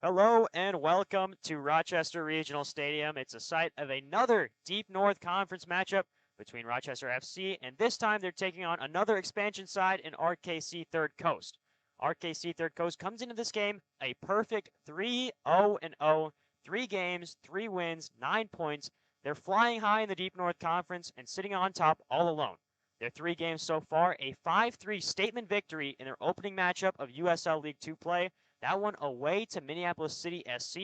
Hello and welcome to Rochester Regional Stadium. It's a site of another Deep North Conference matchup between Rochester FC, and this time they're taking on another expansion side in RKC Third Coast. RKC Third Coast comes into this game a perfect 3-0-0, 3 games, 3 wins, 9 points. They're flying high in the Deep North Conference and sitting on top all alone. Their 3 games so far, a 5-3 statement victory in their opening matchup of USL League 2 play. That one away to Minneapolis City SC,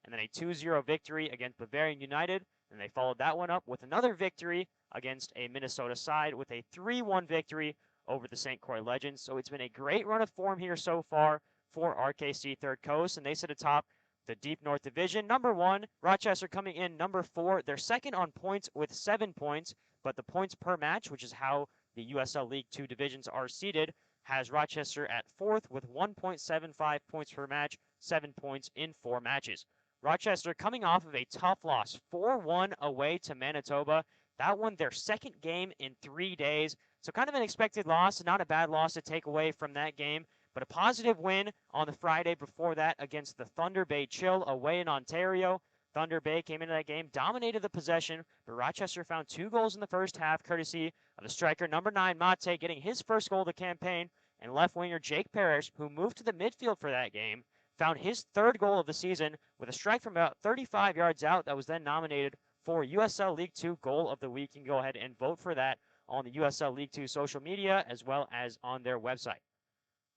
and then a 2-0 victory against Bavarian United. And they followed that one up with another victory against a Minnesota side with a 3-1 victory over the St. Croix Legends. So it's been a great run of form here so far for RKC Third Coast, and they sit atop the Deep North Division. Number 1, Rochester coming in number 4. They're second on points with 7 points, but the points per match, which is how the USL League 2 divisions are seeded, has Rochester at 4th with 1.75 points per match, 7 points in 4 matches. Rochester coming off of a tough loss, 4-1 away to Manitoba. That one, their second game in 3 days. So kind of an expected loss, not a bad loss to take away from that game, but a positive win on the Friday before that against the Thunder Bay Chill away in Ontario. Thunder Bay came into that game, dominated the possession, but Rochester found 2 goals in the first half, courtesy of the striker number 9, Mate, getting his first goal of the campaign, and left winger Jake Parrish, who moved to the midfield for that game, found his 3rd goal of the season with a strike from about 35 yards out that was then nominated for USL League 2 Goal of the Week. You can go ahead and vote for that on the USL League 2 social media as well as on their website.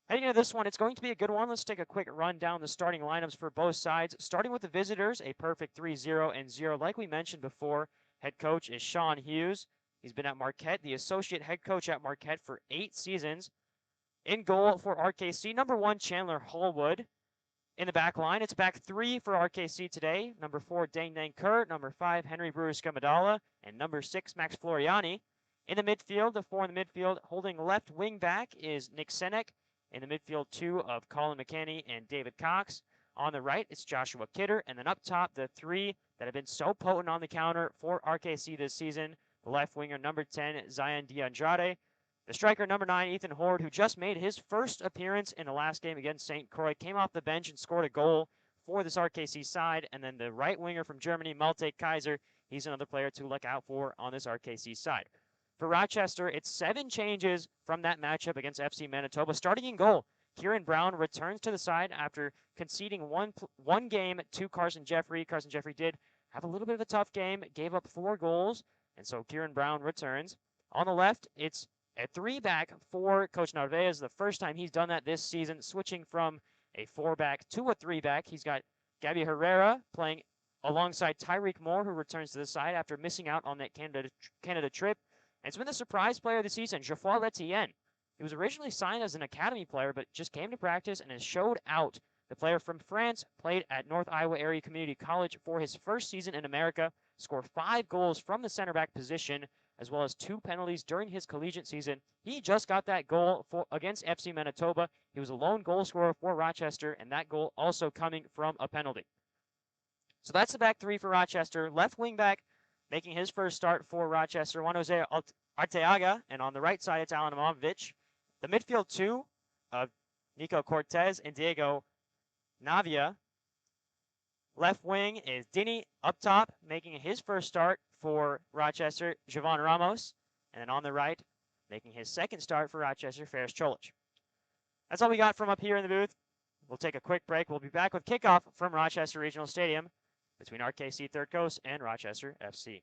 Heading into this one, it's going to be a good one. Let's take a quick run down the starting lineups for both sides. Starting with the visitors, a perfect 3-0-0. Like we mentioned before, head coach is Sean Hughes. He's been at Marquette, the associate head coach at Marquette for 8 seasons. In goal for RKC, number 1, Chandler Hallwood. In the back line, it's back 3 for RKC today. Number 4, Dang Dang Kerr. Number 5, Henry Brewer-Scamadala. And number 6, Max Floriani. In the midfield, the 4 in the midfield, holding left wing back is Nick Senek. In the midfield, 2 of Colin McKanney and David Cox. On the right, it's Joshua Kidder. And then up top, the 3 that have been so potent on the counter for RKC this season. The left winger, number 10, Zion DeAndrade. The striker, number 9, Ethan Horde, who just made his first appearance in the last game against St. Croix, came off the bench and scored a goal for this RKC side. And then the right winger from Germany, Malte Kaiser, he's another player to look out for on this RKC side. For Rochester, it's 7 changes from that matchup against FC Manitoba. Starting in goal, Kieran Brown returns to the side after conceding one game to Carson Jeffrey. Carson Jeffrey did have a little bit of a tough game, gave up 4 goals, and so Kieran Brown returns. On the left, it's a 3-back for Coach Narvaez, the first time he's done that this season, switching from a 4-back to a 3-back. He's got Gabby Herrera playing alongside Tyreek Moore, who returns to the side after missing out on that Canada trip. And it's been the surprise player of the season, Geoffroy Letienne. He was originally signed as an academy player, but just came to practice and has showed out. The player from France played at North Iowa Area Community College for his first season in America, scored 5 goals from the center back position, as well as 2 penalties during his collegiate season. He just got that goal against FC Manitoba. He was a lone goal scorer for Rochester, and that goal also coming from a penalty. So that's the back 3 for Rochester. Left wing back, making his first start for Rochester, Juan Jose Arteaga, and on the right side, it's Alan Amonovich. The midfield 2 of Nico Cortez and Diego Navia. Left wing is Dini up top, making his first start for Rochester, Javon Ramos. And then on the right, making his second start for Rochester, Ferris Cholich. That's all we got from up here in the booth. We'll take a quick break. We'll be back with kickoff from Rochester Regional Stadium between RKC Third Coast and Rochester FC.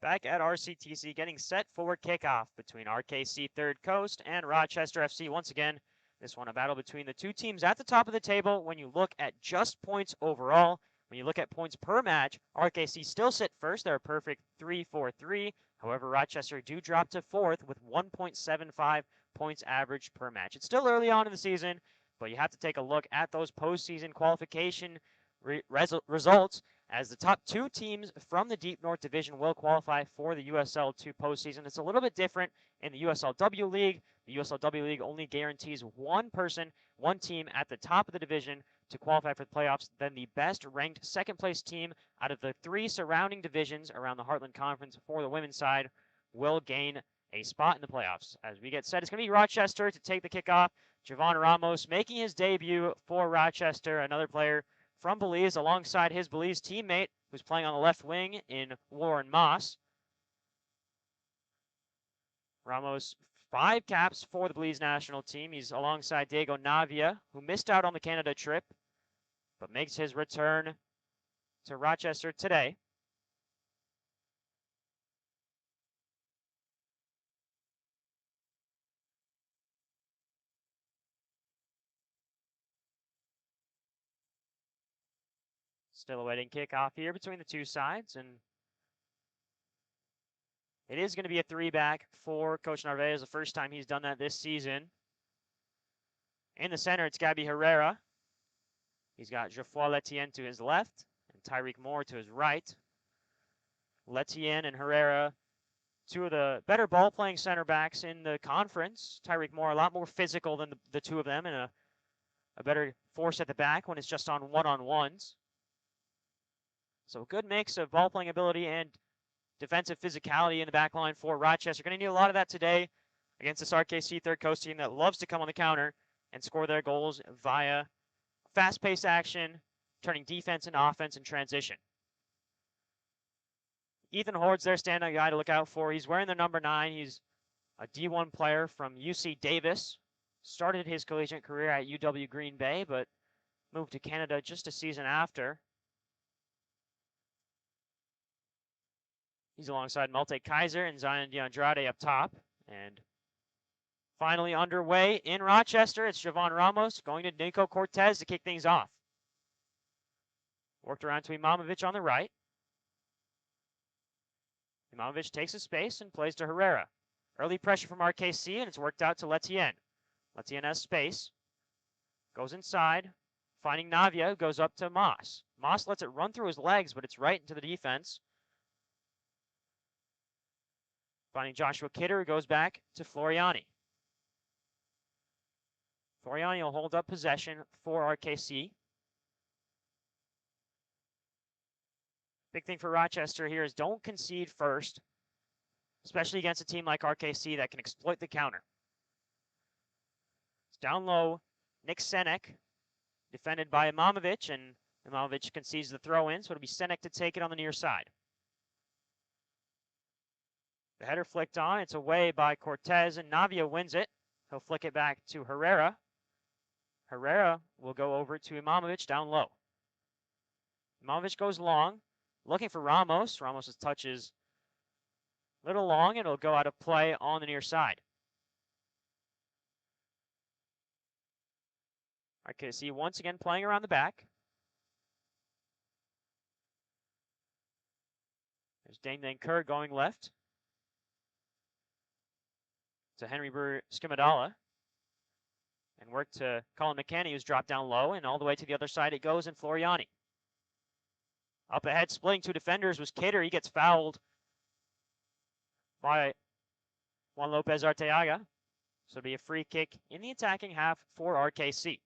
Back at RCTC, getting set for kickoff between RKC Third Coast and Rochester FC. Once again, this one a battle between the two teams at the top of the table. When you look at just points overall, when you look at points per match, RKC still sit first. They're a perfect 3-4-3. However, Rochester do drop to fourth with 1.75 points average per match. It's still early on in the season, but you have to take a look at those postseason qualification results, as the top two teams from the Deep North Division will qualify for the USL 2 postseason. It's a little bit different in the USLW League. The USLW League only guarantees one team at the top of the division to qualify for the playoffs. Then the best ranked second place team out of the three surrounding divisions around the Heartland Conference for the women's side will gain a spot in the playoffs. As we get set, it's going to be Rochester to take the kickoff. Javon Ramos making his debut for Rochester, another player from Belize, alongside his Belize teammate who's playing on the left wing in Warren Moss. Ramos, 5 caps for the Belize national team. He's alongside Diego Navia, who missed out on the Canada trip, but makes his return to Rochester today. Still awaiting kickoff here between the two sides, and it is going to be a 3-back for Coach Narvaez, the first time he's done that this season. In the center, it's Gabby Herrera. He's got Geoffroy Letienne to his left and Tyreek Moore to his right. Letienne and Herrera, two of the better ball-playing center backs in the conference. Tyreek Moore, a lot more physical than the two of them, and a better force at the back when it's just on one-on-ones. So a good mix of ball-playing ability and defensive physicality in the back line for Rochester. Going to need a lot of that today against this RKC Third Coast team that loves to come on the counter and score their goals via fast-paced action, turning defense into offense in transition. Ethan Horde's their standout guy to look out for. He's wearing the number 9. He's a D1 player from UC Davis. Started his collegiate career at UW Green Bay, but moved to Canada just a season after. He's alongside Malte Kaiser and Zion DeAndrade up top. And finally underway in Rochester, it's Javon Ramos going to Nico Cortez to kick things off. Worked around to Imamovic on the right. Imamovic takes his space and plays to Herrera. Early pressure from RKC, and it's worked out to Letienne. Letienne has space. Goes inside, finding Navia, goes up to Moss. Moss lets it run through his legs, but it's right into the defense. Finding Joshua Kidder, who goes back to Floriani. Floriani will hold up possession for RKC. Big thing for Rochester here is don't concede first, especially against a team like RKC that can exploit the counter. It's down low, Nick Senek, defended by Imamovic, and Imamovic concedes the throw-in, so it'll be Senek to take it on the near side. The header flicked on, it's away by Cortez, and Navia wins it. He'll flick it back to Herrera. Herrera will go over to Imamovic down low. Imamovic goes long, looking for Ramos. Ramos' touch is a little long, and it'll go out of play on the near side. RKC once again playing around the back. There's Dane Kerr going left to Henry Brewer Skimadala. And work to Colin McKenney, who's dropped down low, and all the way to the other side it goes, and Floriani. Up ahead, splitting 2 defenders was Kidder. He gets fouled by Juan Lopez Arteaga. So it'll be a free kick in the attacking half for RKC.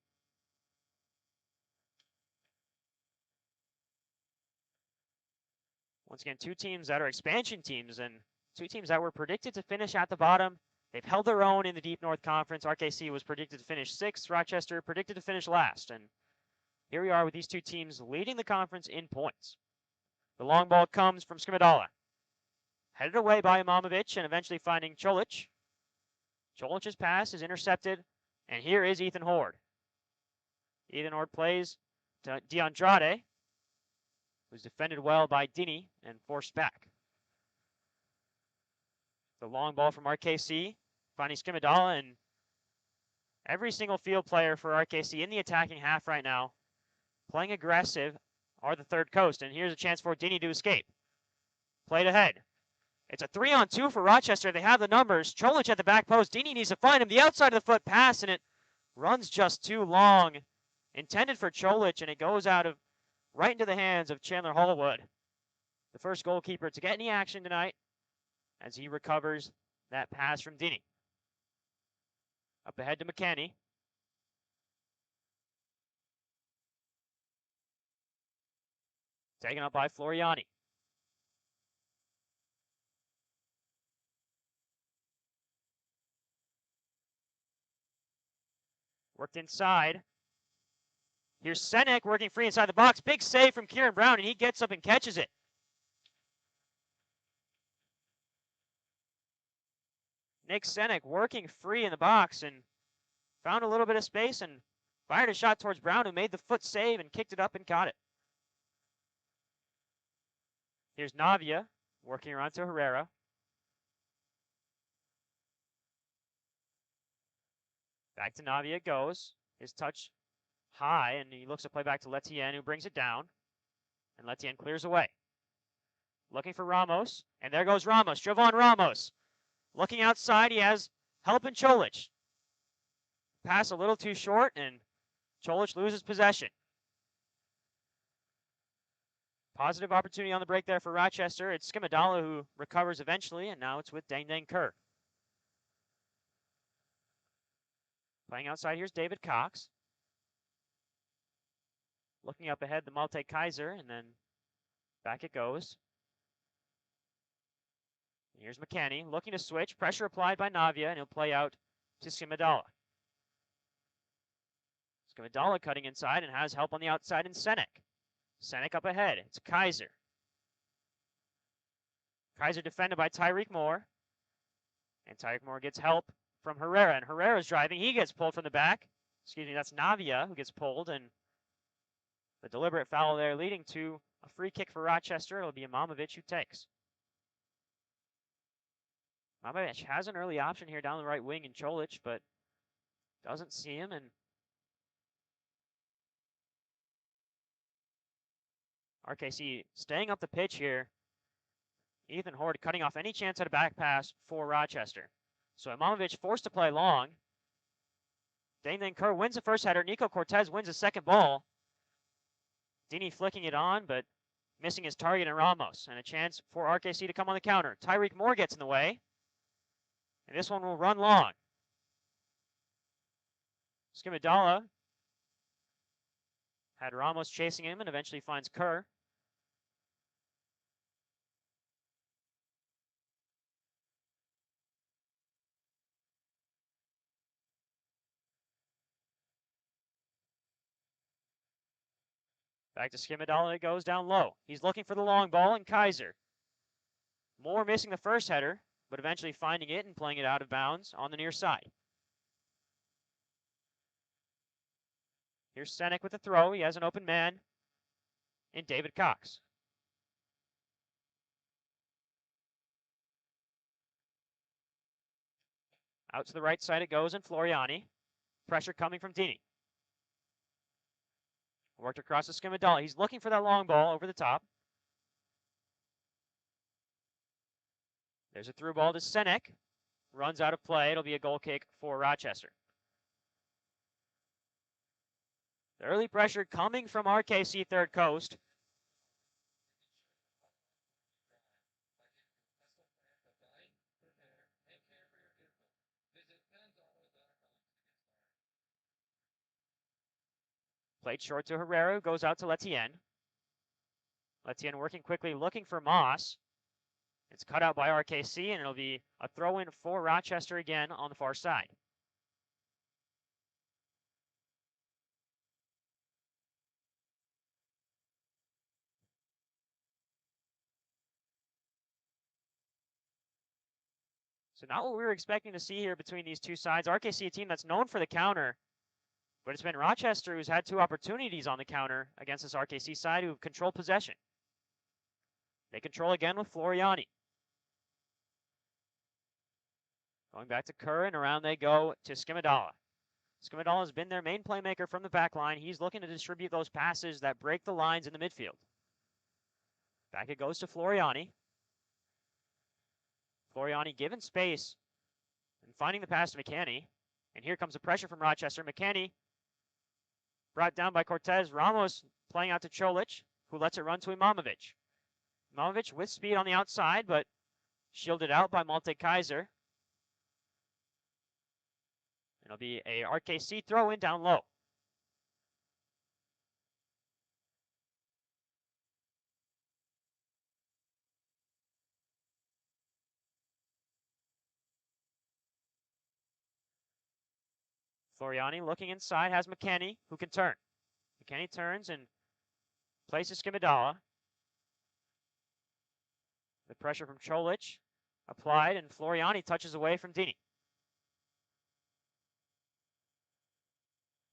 Once again, 2 teams that are expansion teams and 2 teams that were predicted to finish at the bottom. They've held their own in the Deep North Conference. RKC was predicted to finish 6th. Rochester predicted to finish last. And here we are with these 2 teams leading the conference in points. The long ball comes from Skimadala. Headed away by Imamovic and eventually finding Cholic. Cholic's pass is intercepted. And here is Ethan Horde. Ethan Horde plays to DeAndrade, who's defended well by Dini and forced back. The long ball from RKC, finding Skimadala, and every single field player for RKC in the attacking half right now, playing aggressive, are the Third Coast. And here's a chance for Dini to escape. Played ahead. It's a 3-on-2 for Rochester. They have the numbers. Cholich at the back post. Dini needs to find him. The outside of the foot pass, and it runs just too long. Intended for Cholich, and it goes out of right into the hands of Chandler Hallwood, the first goalkeeper to get any action tonight, as he recovers that pass from Dini. Up ahead to McKenney. Taken up by Floriani. Worked inside. Here's Senek working free inside the box. Big save from Kieran Brown, and he gets up and catches it. Nick Senek working free in the box and found a little bit of space and fired a shot towards Brown, who made the foot save and kicked it up and caught it. Here's Navia working around to Herrera. Back to Navia it goes. His touch high, and he looks to play back to Letienne, who brings it down. And Letienne clears away. Looking for Ramos, and there goes Ramos. Jovan Ramos. Looking outside, he has help in Cholich. Pass a little too short, and Cholich loses possession. Positive opportunity on the break there for Rochester. It's Skimadala who recovers eventually, and now it's with Dang Dang Kerr. Playing outside, here's David Cox. Looking up ahead, the Malte Kaiser, and then back it goes. Here's McKenney looking to switch. Pressure applied by Navia, and he'll play out to Skimadala. Skimadala cutting inside and has help on the outside in Senek. Senek up ahead. It's Kaiser. Kaiser defended by Tyreek Moore. And Tyreek Moore gets help from Herrera. And Herrera's driving. He gets pulled from the back. Excuse me, that's Navia who gets pulled. And the deliberate foul there leading to a free kick for Rochester. It'll be Imamovic who takes. Imamovic has an early option here down the right wing in Cholich, but doesn't see him. And RKC staying up the pitch here. Ethan Horde cutting off any chance at a back pass for Rochester. So Imamovic forced to play long. Dang Dang Kerr wins the first header. Nico Cortez wins the second ball. Dini flicking it on, but missing his target in Ramos. And a chance for RKC to come on the counter. Tyreek Moore gets in the way. And this one will run long. Skimadala had Ramos chasing him and eventually finds Kerr. Back to Skimadala, it goes down low. He's looking for the long ball, and Kaiser. Moore missing the first header, but eventually finding it and playing it out of bounds on the near side. Here's Senek with the throw. He has an open man in David Cox. Out to the right side it goes, and Floriani. Pressure coming from Dini. Worked across to Skimadala. He's looking for that long ball over the top. There's a through ball to Senek. Runs out of play. It'll be a goal kick for Rochester. The early pressure coming from RKC Third Coast. Played short to Herrera, goes out to Letienne. Letienne working quickly, looking for Moss. It's cut out by RKC, and it'll be a throw-in for Rochester again on the far side. So not what we were expecting to see here between these two sides. RKC, a team that's known for the counter, but it's been Rochester who's had two opportunities on the counter against this RKC side who've controlled possession. They control again with Floriani. Going back to Kerr, and around they go to Skimadala. Skimadala has been their main playmaker from the back line. He's looking to distribute those passes that break the lines in the midfield. Back it goes to Floriani. Floriani given space and finding the pass to McCanny. And here comes the pressure from Rochester. McCanny brought down by Cortez. Ramos playing out to Cholich, who lets it run to Imamovic. Imamovic with speed on the outside, but shielded out by Malte Kaiser. It'll be a RKC throw-in down low. Floriani looking inside, has McKenny, who can turn. McKenny turns and places Skimadala. The pressure from Cholich applied, and Floriani touches away from Dini.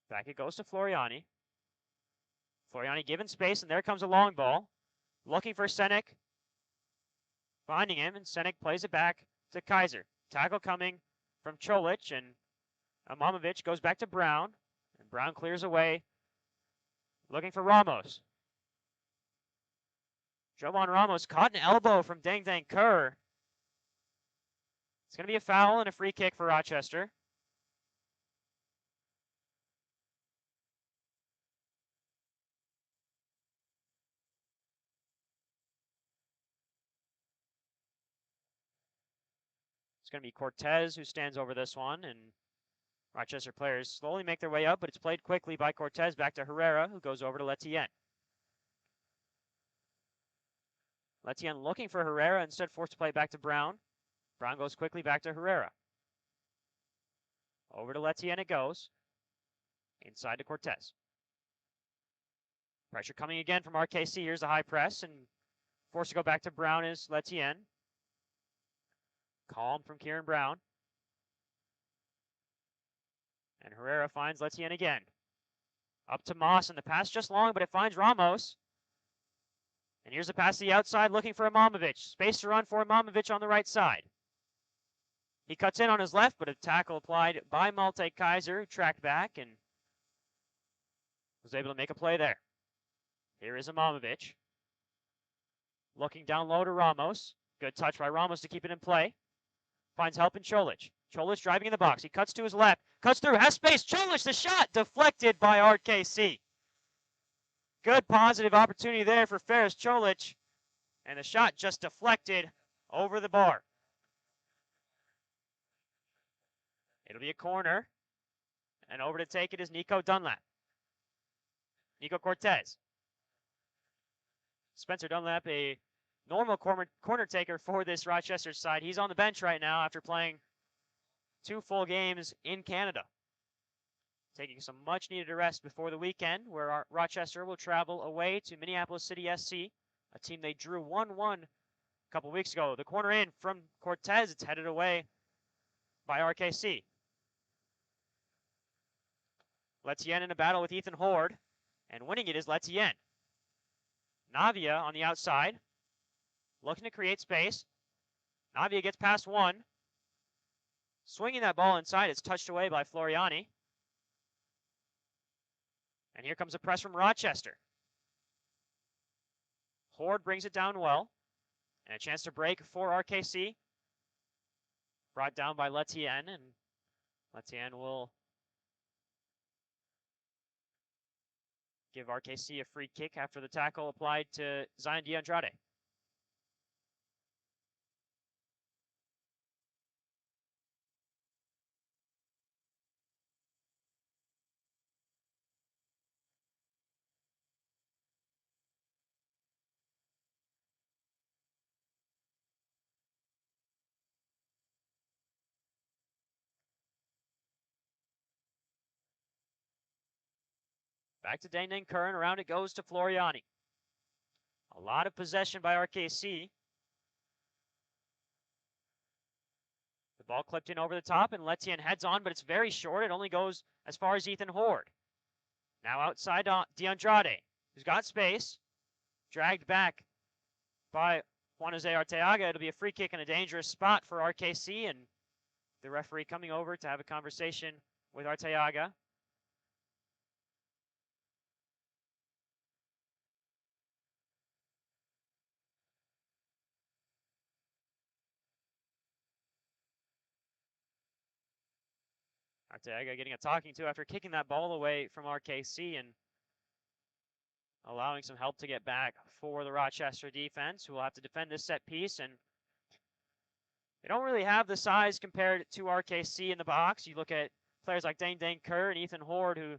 Back it goes to Floriani. Floriani given space, and there comes a long ball. Looking for Senek. Finding him, and Senek plays it back to Kaiser. Tackle coming from Cholich, and Imamovic goes back to Brown, and Brown clears away, looking for Ramos. Jovan Ramos caught an elbow from Deng Deng Kerr. It's going to be a foul and a free kick for Rochester. It's going to be Cortez who stands over this one, and Rochester players slowly make their way up, but it's played quickly by Cortez back to Herrera, who goes over to Letien. Letien looking for Herrera, instead forced to play back to Brown. Brown goes quickly back to Herrera. Over to Letien it goes. Inside to Cortez. Pressure coming again from RKC. Here's the high press, and forced to go back to Brown is Letien. Calm from Kieran Brown. And Herrera finds Letien again. Up to Moss, and the pass just long, but it finds Ramos. And here's a pass to the outside, looking for Imamovic. Space to run for Imamovic on the right side. He cuts in on his left, but a tackle applied by Malte Kaiser, who tracked back and was able to make a play there. Here is Imamovic. Looking down low to Ramos. Good touch by Ramos to keep it in play. Finds help in Cholich. Cholich driving in the box. He cuts to his left. Cuts through. Has space. Cholich, the shot deflected by RKC. Good positive opportunity there for Ferris Cholich. And the shot just deflected over the bar. It'll be a corner. And over to take it is Nico Dunlap. Nico Cortez. Spencer Dunlap, a normal corner taker for this Rochester side. He's on the bench right now after playing 2 full games in Canada. Taking some much-needed rest before the weekend, where Rochester will travel away to Minneapolis City SC, a team they drew 1-1 a couple weeks ago. The corner in from Cortez, it's headed away by RKC. Letien in a battle with Ethan Horde, and winning it is Letien. Navia on the outside, looking to create space. Navia gets past one. Swinging that ball inside, it's touched away by Floriani. And here comes a press from Rochester. Horde brings it down well. And a chance to break for RKC. Brought down by Letien, and Letien will give RKC a free kick after the tackle applied to Zion DeAndrade. Back to Deng Deng Kerr, and around it goes to Floriani. A lot of possession by RKC. The ball clipped in over the top, and Letien heads on, but it's very short. It only goes as far as Ethan Horde. Now outside DeAndrade, who's got space. Dragged back by Juan Jose Arteaga. It'll be a free kick in a dangerous spot for RKC, and The referee coming over to have a conversation with Arteaga. Arteaga getting a talking to after kicking that ball away from RKC and allowing some help to get back for the Rochester defense, who will have to defend this set piece. And they don't really have the size compared to RKC in the box. You look at players like Dang Kerr and Ethan Horde, who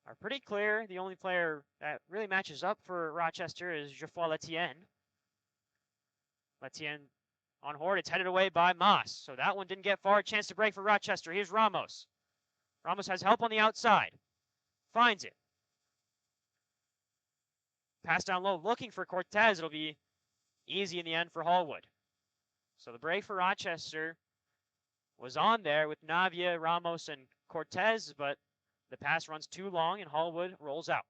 are pretty clear. The only player that really matches up for Rochester is Geoffroy Letienne. Letienne on Horde. It's headed away by Moss. So that one didn't get far. A chance to break for Rochester. Here's Ramos. Ramos has help on the outside. Finds it. Pass down low, looking for Cortez. It'll be easy in the end for Hallwood. So the break for Rochester was on there with Navia, Ramos, and Cortez, but the pass runs too long and Hallwood rolls out.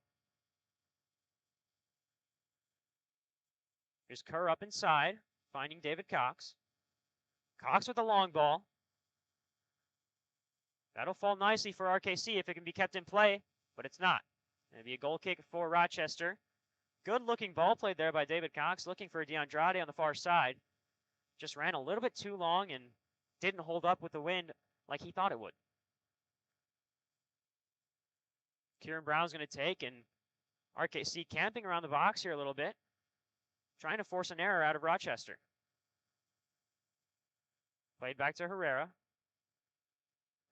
Here's Kerr up inside, finding David Cox. Cox with the long ball. That'll fall nicely for RKC if it can be kept in play, but it's not. It'll be a goal kick for Rochester. Good looking ball played there by David Cox, looking for DeAndrade on the far side. Just ran a little bit too long and didn't hold up with the wind like he thought it would. Kieran Brown's going to take, and RKC camping around the box here a little bit, trying to force an error out of Rochester. Played back to Herrera.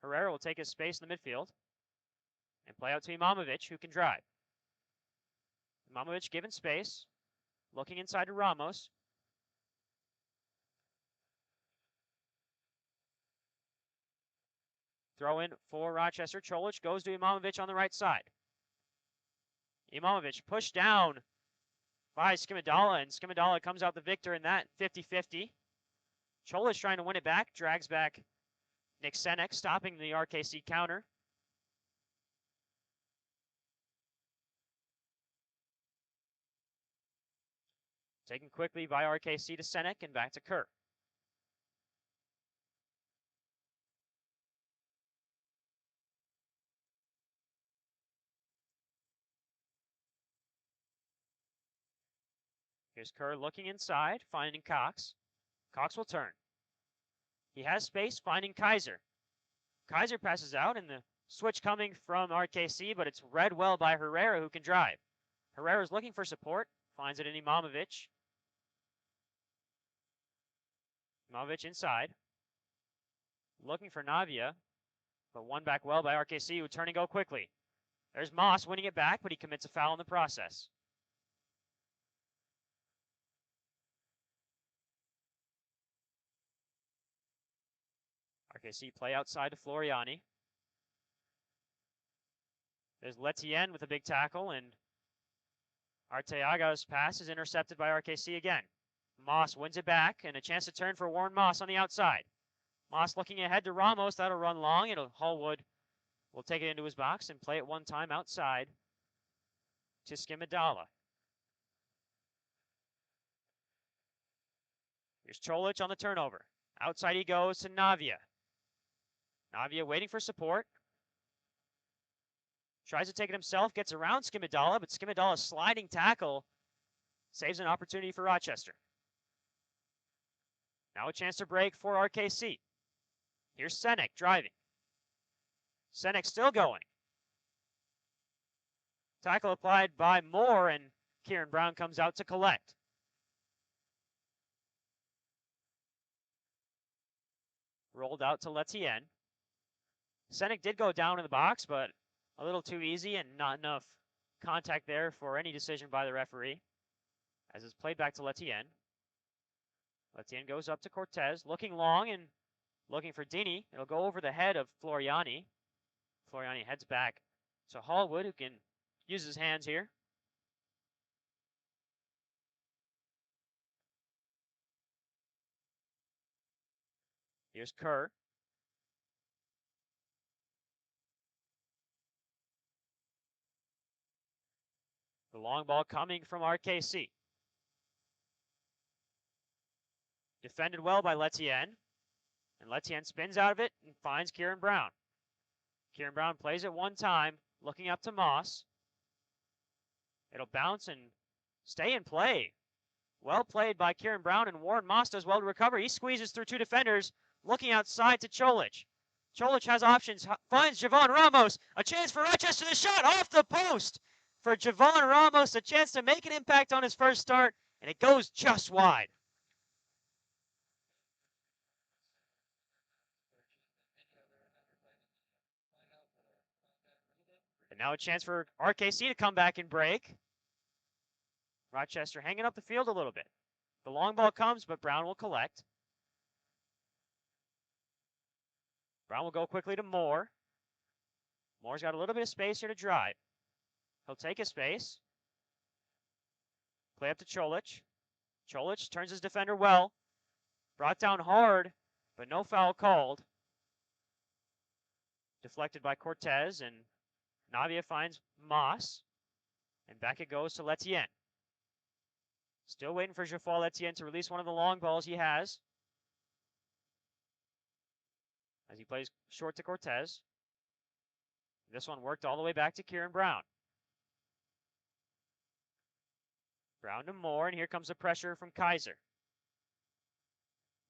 Herrera will take his space in the midfield and play out to Imamovic, who can drive. Imamovic given space, looking inside to Ramos. Throw in for Rochester. Cholich goes to Imamovic on the right side. Imamovic pushed down by Skimmadala, and Skimmadala comes out the victor in that 50-50. Cholich trying to win it back, drags back Nick Senek, stopping the RKC counter. Taken quickly by RKC to Senek and back to Kerr. Here's Kerr looking inside, finding Cox. Cox will turn. He has space, finding Kaiser. Kaiser passes out, and the switch coming from RKC, but it's read well by Herrera, who can drive. Herrera's looking for support, finds it in Imamovic. Imamovic inside. Looking for Navia, but won back well by RKC, who turn and go quickly. There's Moss winning it back, but he commits a foul in the process. RKC play outside to Floriani. There's Letienne with a big tackle, and Arteaga's pass is intercepted by RKC again. Moss wins it back, and a chance to turn for Warren Moss on the outside. Moss looking ahead to Ramos. That'll run long. Hallwood will take it into his box and play it one time outside to Skimmadala. Here's Cholich on the turnover. Outside he goes to Navia. Navia waiting for support. Tries to take it himself, gets around Skimmadala, but Skimmadala's sliding tackle saves an opportunity for Rochester. Now a chance to break for RKC. Here's Senek driving. Senek still going. Tackle applied by Moore, and Kieran Brown comes out to collect. Rolled out to Letienne. Senek did go down in the box, but a little too easy and not enough contact there for any decision by the referee, as it's played back to Letienne. Letienne goes up to Cortez, looking long and looking for Dini. It'll go over the head of Floriani. Floriani heads back to Hallwood, who can use his hands here. Here's Kerr. The long ball coming from RKC. Defended well by Letienne. And Letien spins out of it and finds Kieran Brown. Kieran Brown plays it one time, looking up to Moss. It'll bounce and stay in play. Well played by Kieran Brown, and Warren Moss does well to recover. He squeezes through two defenders, looking outside to Cholich. Cholich has options, finds Javon Ramos. A chance for Rochester, the shot off the post for Javon Ramos, a chance to make an impact on his first start, and it goes just wide. And now a chance for RKC to come back and break. Rochester hanging up the field a little bit. The long ball comes, but Brown will collect. Brown will go quickly to Moore. Moore's got a little bit of space here to drive. He'll take his space. Play up to Cholich. Cholich turns his defender well. Brought down hard, but no foul called. Deflected by Cortez, and Navia finds Moss. And back it goes to Letien. Still waiting for Jafal Letien to release one of the long balls he has. As he plays short to Cortez. This one worked all the way back to Kieran Brown. Brown to Moore, and here comes the pressure from Kaiser.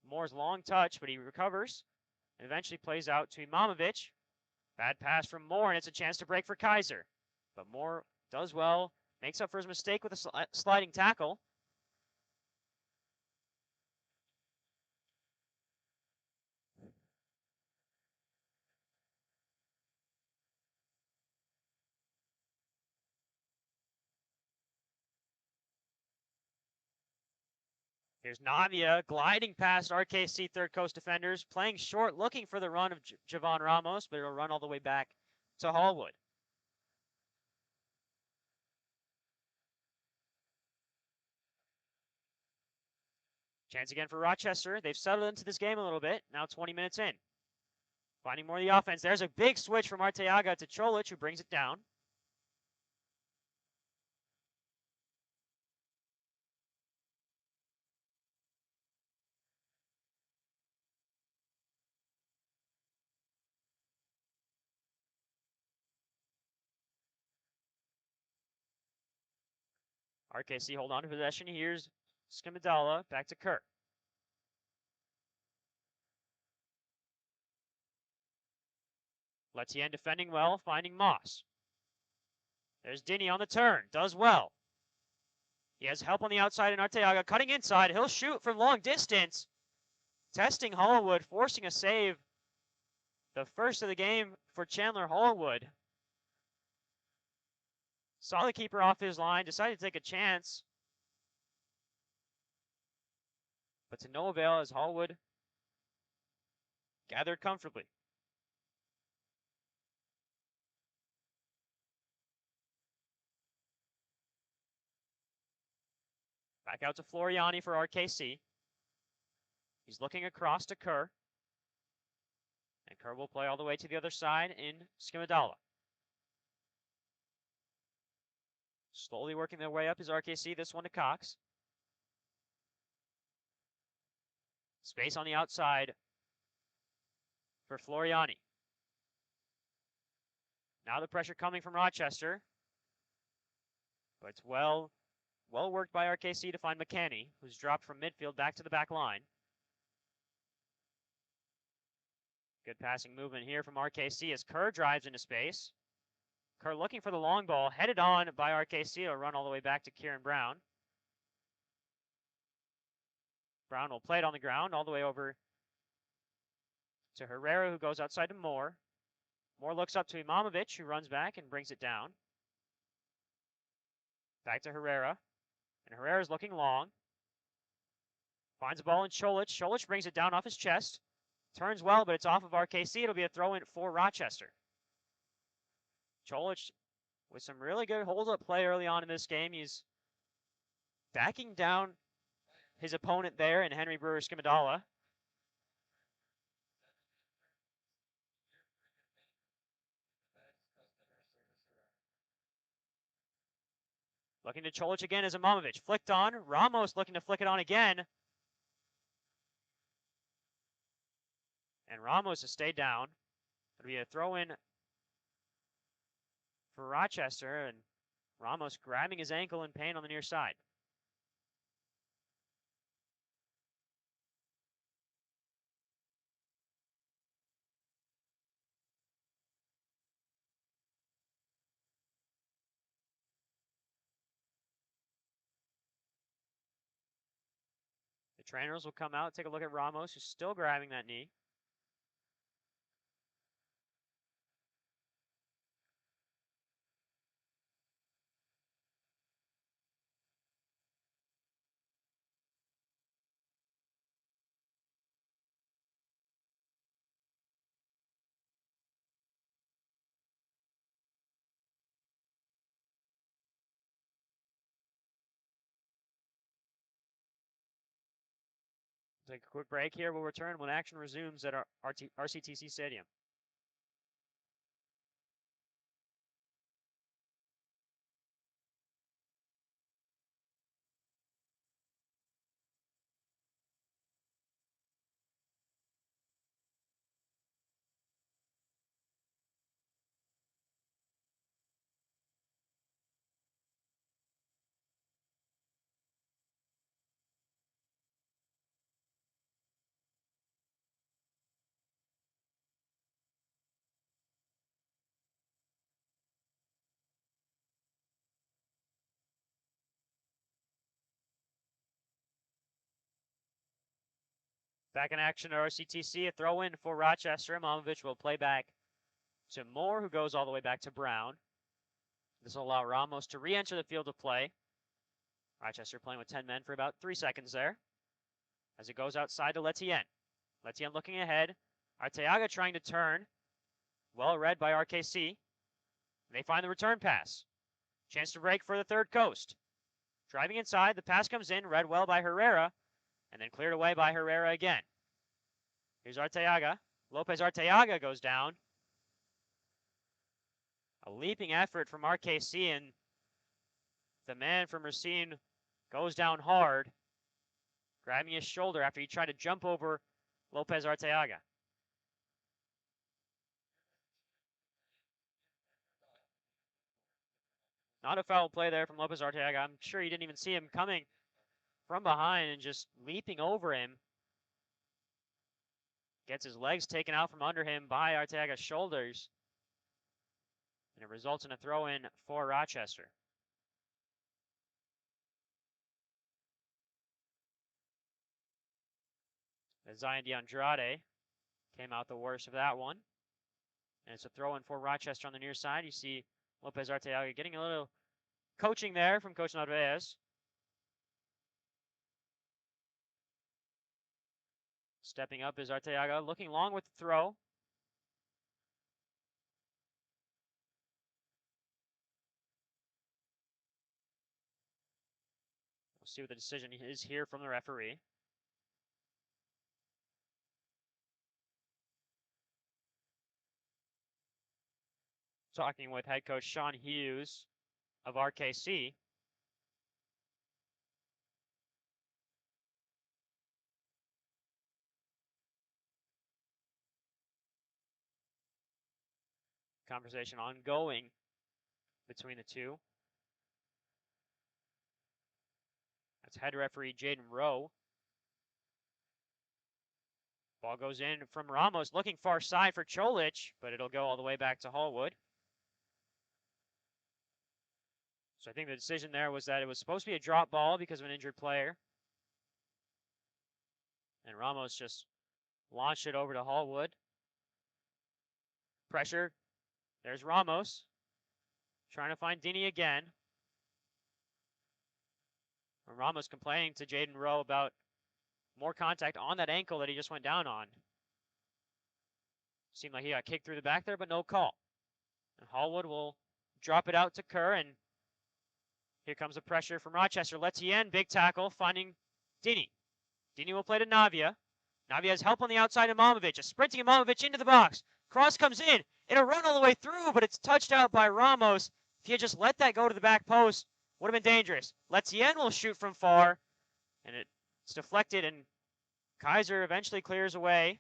Moore's long touch, but he recovers and eventually plays out to Imamovic. Bad pass from Moore, and it's a chance to break for Kaiser. But Moore does well, makes up for his mistake with a sliding tackle. Here's Navia gliding past RKC Third Coast defenders, playing short, looking for the run of Javon Ramos, but it'll run all the way back to Hallwood. Chance again for Rochester. They've settled into this game a little bit, now 20 minutes in. Finding more of the offense. There's a big switch from Arteaga to Cholich, who brings it down. RKC hold on to possession. Here's Skimadala back to Kirk. Letien defending well, finding Moss. There's Dinny on the turn, does well. He has help on the outside, and Arteaga cutting inside. He'll shoot from long distance. Testing Hallwood, forcing a save. The first of the game for Chandler Hallwood. Saw the keeper off his line, decided to take a chance. But to no avail as Hallwood gathered comfortably. Back out to Floriani for RKC. He's looking across to Kerr. And Kerr will play all the way to the other side in Skimadala. Slowly working their way up is RKC, this one to Cox. Space on the outside for Floriani. Now the pressure coming from Rochester. But it's well worked by RKC to find McCanny, who's dropped from midfield back to the back line. Good passing movement here from RKC as Kerr drives into space. Kerr looking for the long ball, headed on by RKC. It'll run all the way back to Kieran Brown. Brown will play it on the ground all the way over to Herrera, who goes outside to Moore. Moore looks up to Imamovic, who runs back and brings it down. Back to Herrera. And Herrera's looking long. Finds the ball in Cholich. Cholich brings it down off his chest. Turns well, but it's off of RKC. It'll be a throw-in for Rochester. Cholich with some really good hold-up play early on in this game. He's backing down his opponent there in Henry Brewer Skimadala. Looking to Cholich again as Imamovic. Flicked on. Ramos looking to flick it on again. And Ramos has stayed down. It'll be a throw-in for Rochester, and Ramos grabbing his ankle in pain on the near side. The trainers will come out, take a look at Ramos, who's still grabbing that knee. Take a quick break here. We'll return when action resumes at our RCTC Stadium. Back in action at RCTC, a throw in for Rochester. Imamovich will play back to Moore, who goes all the way back to Brown. This will allow Ramos to re-enter the field of play. Rochester playing with 10 men for about 3 seconds there. As it goes outside to Letienne. Letienne looking ahead. Arteaga trying to turn. Well read by RKC. They find the return pass. Chance to break for the Third Coast. Driving inside, the pass comes in, read well by Herrera, and then cleared away by Herrera again. Here's Arteaga. Lopez Arteaga goes down. A leaping effort from RKC, and the man from Racine goes down hard, grabbing his shoulder after he tried to jump over Lopez Arteaga. Not a foul play there from Lopez Arteaga. I'm sure he didn't even see him coming from behind and just leaping over him. Gets his legs taken out from under him by Arteaga's shoulders. And it results in a throw-in for Rochester. Zion DeAndrade came out the worst of that one. And it's a throw-in for Rochester on the near side. You see Lopez Arteaga getting a little coaching there from Coach Narvaez. Stepping up is Arteaga, looking long with the throw. We'll see what the decision is here from the referee. Talking with head coach Sean Hughes of RKC. Conversation ongoing between the two. That's head referee Jaden Rowe. Ball goes in from Ramos, looking far side for Cholich, but it'll go all the way back to Hallwood. So I think the decision there was that it was supposed to be a drop ball because of an injured player. And Ramos just launched it over to Hallwood. Pressure. There's Ramos. Trying to find Dini again. And Ramos complaining to Jaden Rowe about more contact on that ankle that he just went down on. Seemed like he got kicked through the back there, but no call. And Hallwood will drop it out to Kerr, and here comes the pressure from Rochester. Letienne, big tackle, finding Dini. Dini will play to Navia. Navia has help on the outside of Imamovich. A sprinting Imamovich into the box. Cross comes in. It'll run all the way through, but it's touched out by Ramos. If he had just let that go to the back post, would have been dangerous. Letienne will shoot from far, and it's deflected, and Kaiser eventually clears away.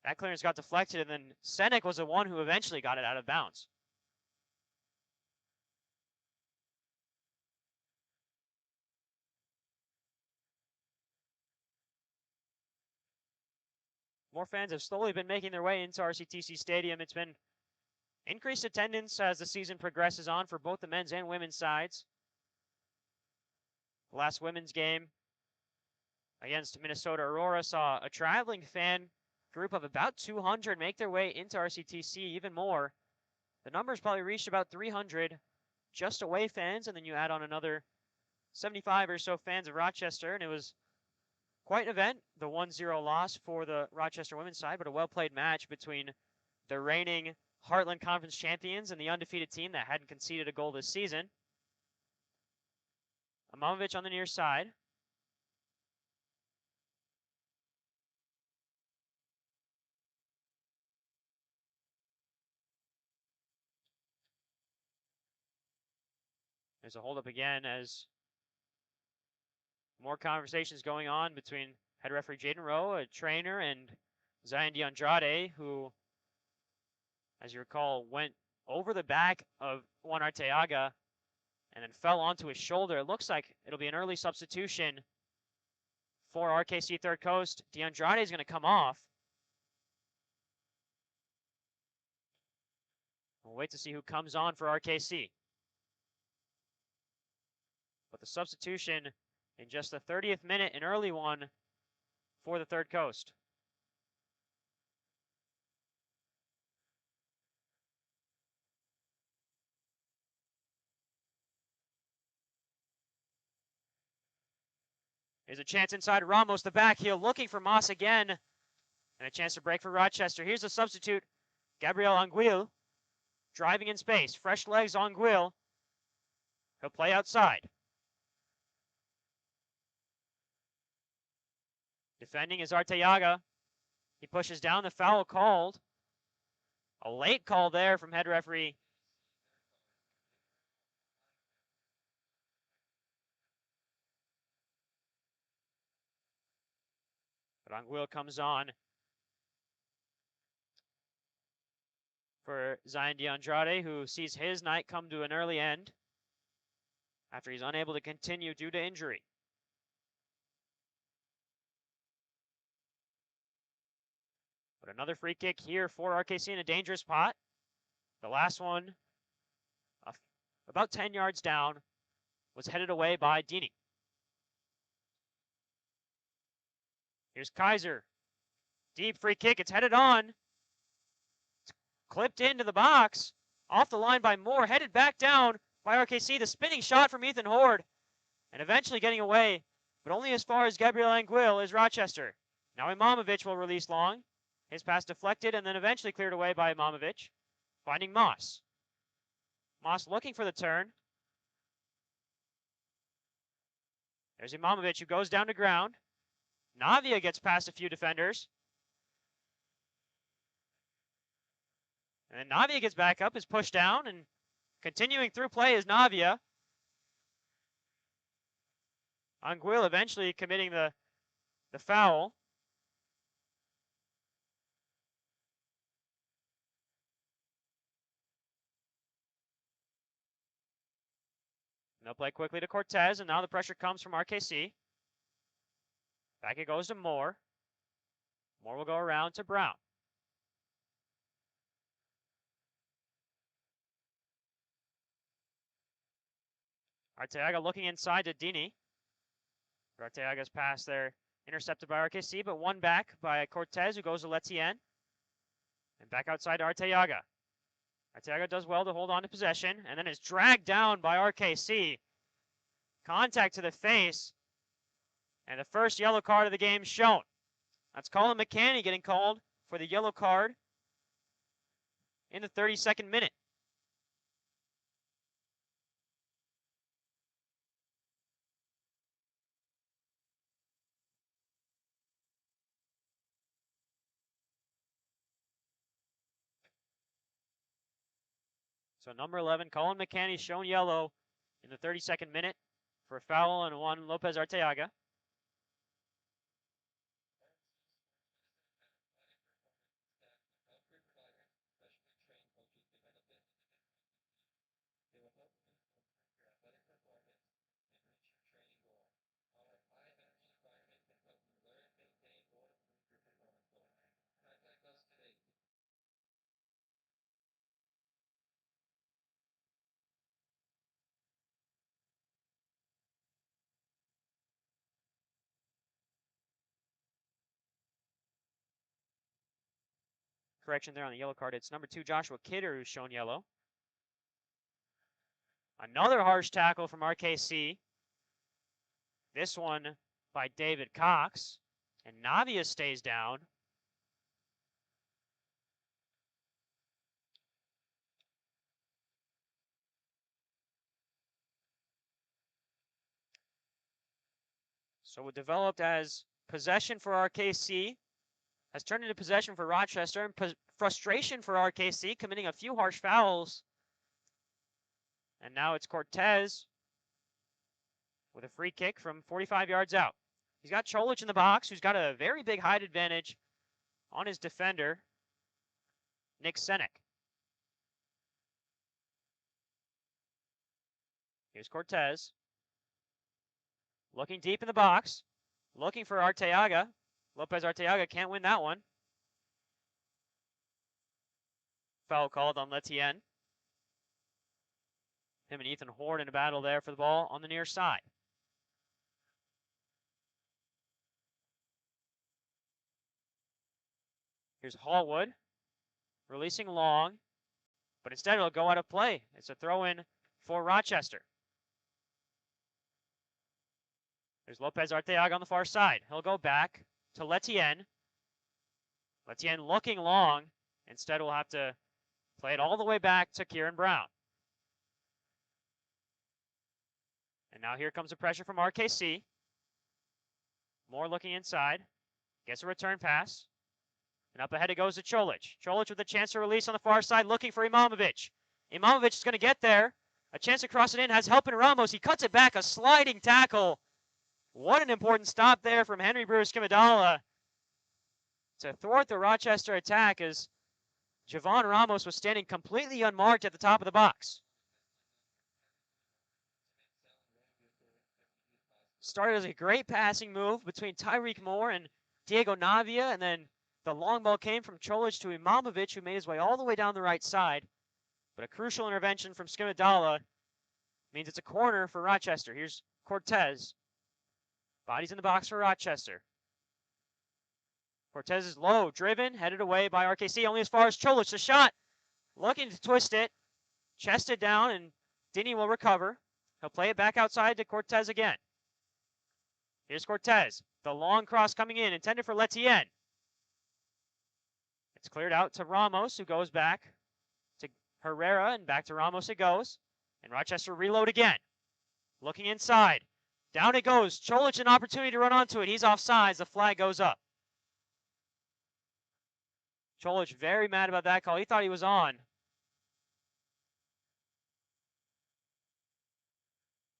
That clearance got deflected, and then Senek was the one who eventually got it out of bounds. More fans have slowly been making their way into RCTC Stadium. It's been increased attendance as the season progresses on for both the men's and women's sides. The last women's game against Minnesota Aurora saw a traveling fan group of about 200 make their way into RCTC, even more. The numbers probably reached about 300 just away fans, and then you add on another 75 or so fans of Rochester, and it was quite an event. The 1-0 loss for the Rochester women's side, but a well-played match between the reigning Heartland Conference champions and the undefeated team that hadn't conceded a goal this season. Imamovic on the near side. There's a holdup again as more conversations going on between head referee Jaden Rowe, a trainer, and Zion DeAndrade, who, as you recall, went over the back of Juan Arteaga and then fell onto his shoulder. It looks like it'll be an early substitution for RKC Third Coast. DeAndrade is going to come off. We'll wait to see who comes on for RKC. But the substitution in just the 30th minute, an early one for the Third Coast. Here's a chance inside. Ramos, the back heel, looking for Moss again. And a chance to break for Rochester. Here's a substitute, Gabriel Anguil, driving in space. Fresh legs, Anguil. He'll play outside. Defending is Arteaga. He pushes down, the foul called. A late call there from head referee but Anguil comes on for Zion DeAndrade, who sees his night come to an early end after he's unable to continue due to injury. But another free kick here for RKC in a dangerous pot. The last one, about 10 yards down, was headed away by Dini. Here's Kaiser. Deep free kick. It's headed on. It's clipped into the box. Off the line by Moore. Headed back down by RKC. The spinning shot from Ethan Horde. And eventually getting away, but only as far as Gabriel Anguil is Rochester. Now Imamovic will release long. His pass deflected and then eventually cleared away by Imamovic. Finding Moss. Moss looking for the turn. There's Imamovic, who goes down to ground. Navia gets past a few defenders. And then Navia gets back up, is pushed down, and continuing through play is Navia. Anguil eventually committing the foul. And they'll play quickly to Cortez, and now the pressure comes from RKC. Back it goes to Moore. Moore will go around to Brown. Arteaga looking inside to Dini. Arteaga's pass there intercepted by RKC, but won back by Cortez, who goes to Letien. And back outside to Arteaga. Arteaga does well to hold on to possession, and then is dragged down by RKC. Contact to the face. And the first yellow card of the game shown. That's Colin McCanny getting called for the yellow card in the 32nd minute. So number 11, Colin McCanny, shown yellow in the 32nd minute for a foul on Juan Lopez Arteaga. Correction there on the yellow card. It's number 2, Joshua Kidder, who's shown yellow. Another harsh tackle from RKC. This one by David Cox. And Navia stays down. So it developed as possession for RKC, has turned into possession for Rochester, and frustration for RKC, committing a few harsh fouls. And now it's Cortez with a free kick from 45 yards out. He's got Cholich in the box, who's got a very big height advantage on his defender, Nick Senek. Here's Cortez. Looking deep in the box. Looking for Arteaga. Lopez Arteaga can't win that one. Foul called on Letienne. Him and Ethan Horde in a battle there for the ball on the near side. Here's Hallwood. Releasing long. But instead it'll go out of play. It's a throw-in for Rochester. There's Lopez Arteaga on the far side. He'll go back to Letienne. Letienne looking long. Instead, we'll have to play it all the way back to Kieran Brown. And now here comes the pressure from RKC. Moore looking inside. Gets a return pass. And up ahead it goes to Cholich. Cholich with a chance to release on the far side, looking for Imamovic. Imamovic is going to get there. A chance to cross it in, has help in Ramos. He cuts it back, a sliding tackle. What an important stop there from Henry Brewer-Skimmadala to thwart the Rochester attack as Javon Ramos was standing completely unmarked at the top of the box. Started as a great passing move between Tyreek Moore and Diego Navia, and then the long ball came from Cholich to Imamovic, who made his way all the way down the right side. But a crucial intervention from Skimmadala means it's a corner for Rochester. Here's Cortez. Bodies in the box for Rochester. Cortez is low, driven, headed away by RKC, only as far as Cholich. The shot, looking to twist it, chested down, and Dinny will recover. He'll play it back outside to Cortez again. Here's Cortez. The long cross coming in, intended for Letienne. It's cleared out to Ramos, who goes back to Herrera, and back to Ramos it goes. And Rochester reload again. Looking inside. Down it goes. Cholich an opportunity to run onto it. He's offsides. The flag goes up. Cholich very mad about that call. He thought he was on.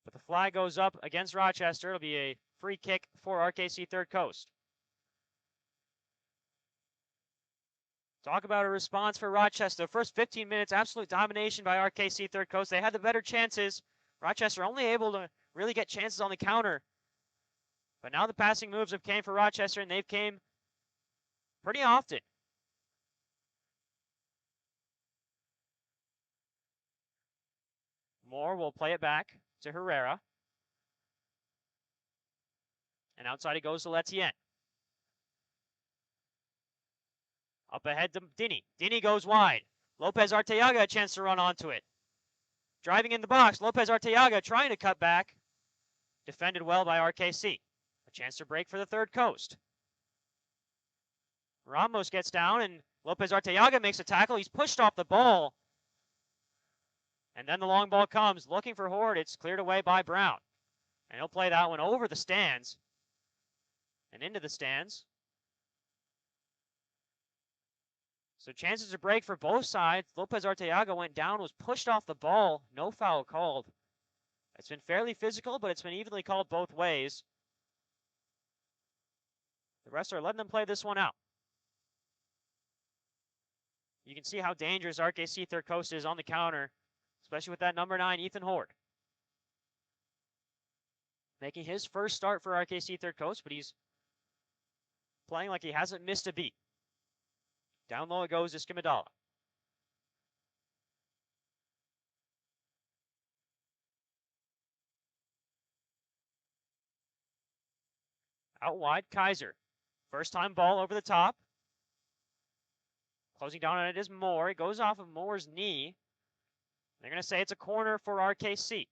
But the flag goes up against Rochester. It'll be a free kick for RKC Third Coast. Talk about a response for Rochester. The first 15 minutes, absolute domination by RKC Third Coast. They had the better chances. Rochester only able to really get chances on the counter. But now the passing moves have came for Rochester, and they've came pretty often. Moore will play it back to Herrera. And outside it goes to Letienne. Up ahead to Dinny. Dinny goes wide. Lopez Arteaga a chance to run onto it. Driving in the box, Lopez Arteaga trying to cut back. Defended well by RKC. A chance to break for the Third Coast. Ramos gets down, and Lopez Arteaga makes a tackle. He's pushed off the ball. And then the long ball comes, looking for Horde. It's cleared away by Brown. And he'll play that one over the stands and into the stands. So chances to break for both sides. Lopez Arteaga went down, was pushed off the ball. No foul called. It's been fairly physical, but it's been evenly called both ways. The rest are letting them play this one out. You can see how dangerous RKC Third Coast is on the counter, especially with that number 9, Ethan Horde. Making his first start for RKC Third Coast, but he's playing like he hasn't missed a beat. Down low it goes to Skimmadala. Out wide, Kaiser. First time ball over the top. Closing down on it is Moore. It goes off of Moore's knee. They're going to say it's a corner for RKC.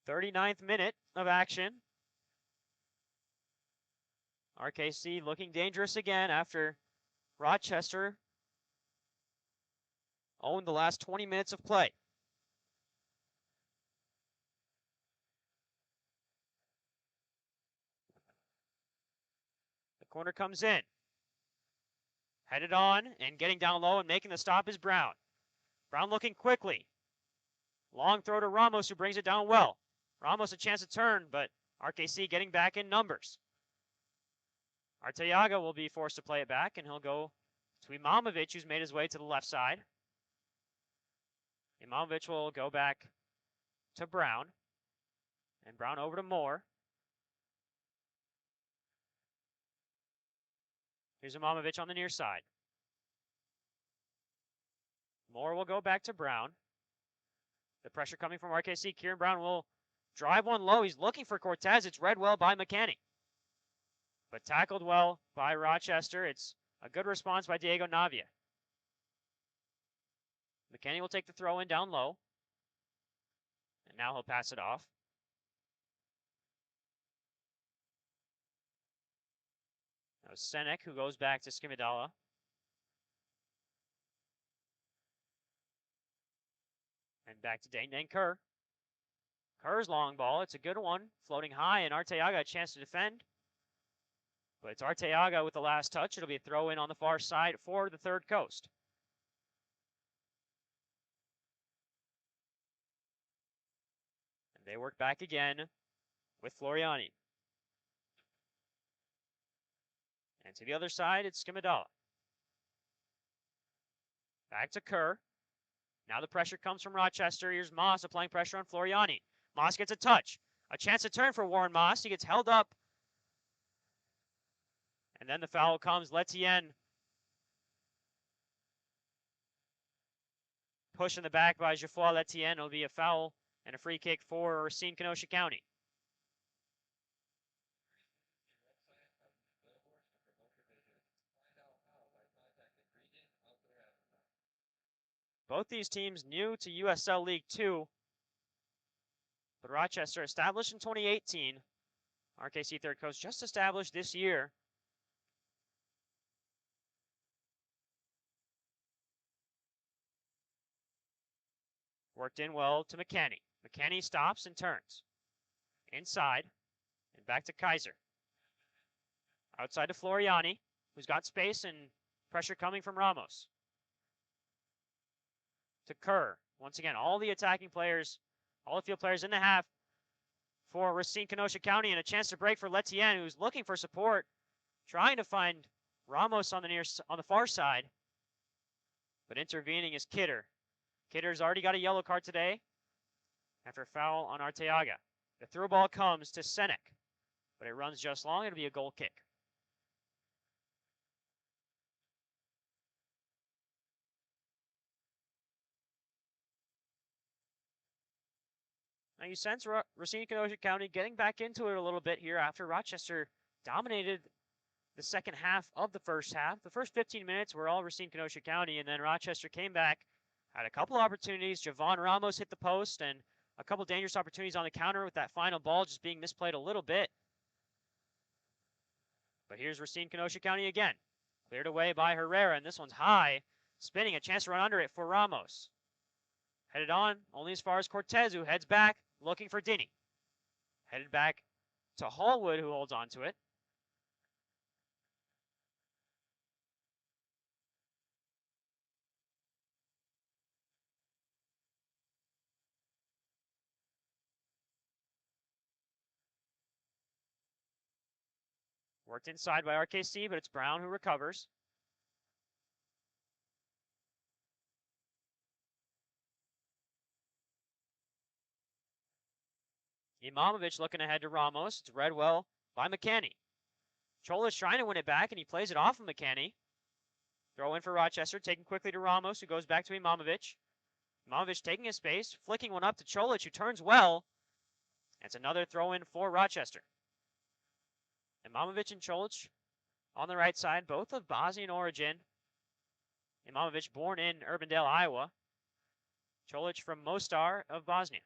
"39th minute of action. RKC looking dangerous again after Rochester owned the last 20 minutes of play. The corner comes in. Headed on and getting down low and making the stop is Brown. Brown looking quickly. Long throw to Ramos, who brings it down well. Ramos a chance to turn, but RKC getting back in numbers. Arteaga will be forced to play it back, and he'll go to Imamovic, who's made his way to the left side. Imamovic will go back to Brown, and Brown over to Moore. Here's Imamovic on the near side. Moore will go back to Brown. The pressure coming from RKC. Kieran Brown will drive one low. He's looking for Cortez. It's read well by McKenney, but tackled well by Rochester. It's a good response by Diego Navia. McKenney will take the throw in down low, and now he'll pass it off. That was Senek, who goes back to Skimidala. And back to Dane Kerr. Kerr's long ball. It's a good one. Floating high, and Arteaga a chance to defend. But it's Arteaga with the last touch. It'll be a throw in on the far side for the Third Coast. And they work back again with Floriani. And to the other side, it's Skimidala. Back to Kerr. Now the pressure comes from Rochester. Here's Moss applying pressure on Floriani. Moss gets a touch. A chance to turn for Warren Moss. He gets held up. And then the foul comes. Letienne push in the back by Geoffroy Letienne. It'll be a foul and a free kick for Racine Kenosha County. Both these teams new to USL League 2, but Rochester established in 2018. RKC Third Coast just established this year. Worked in well to McKenney. McKenney stops and turns. Inside and back to Kaiser. Outside to Floriani, who's got space and pressure coming from Ramos. To Kerr. Once again, all the attacking players, all the field players in the half for Racine Kenosha County, and a chance to break for Letienne, who's looking for support, trying to find Ramos on the far side, but intervening is Kidder. Kidder's already got a yellow card today after a foul on Arteaga. The through ball comes to Senek, but it runs just long. It'll be a goal kick. Now you sense Racine Kenosha County getting back into it a little bit here after Rochester dominated the second half of the first half. The first 15 minutes were all Racine Kenosha County, and then Rochester came back, had a couple opportunities. Javon Ramos hit the post, and a couple dangerous opportunities on the counter with that final ball just being misplayed a little bit. But here's Racine Kenosha County again. Cleared away by Herrera, and this one's high. Spinning, a chance to run under it for Ramos. Headed on, only as far as Cortez, who heads back, looking for Dinny. Headed back to Hallwood, who holds on to it. Worked inside by RKC, but it's Brown who recovers. Imamovic looking ahead to Ramos. It's read well by McKenney. Chola's trying to win it back, and he plays it off of McKenney. Throw in for Rochester, taken quickly to Ramos, who goes back to Imamovic. Imamovic taking his space, flicking one up to Cholich, who turns well. It's another throw in for Rochester. Imamovic and Čolić on the right side, both of Bosnian origin. Imamovic born in Urbandale, Iowa. Čolić from Mostar of Bosnia.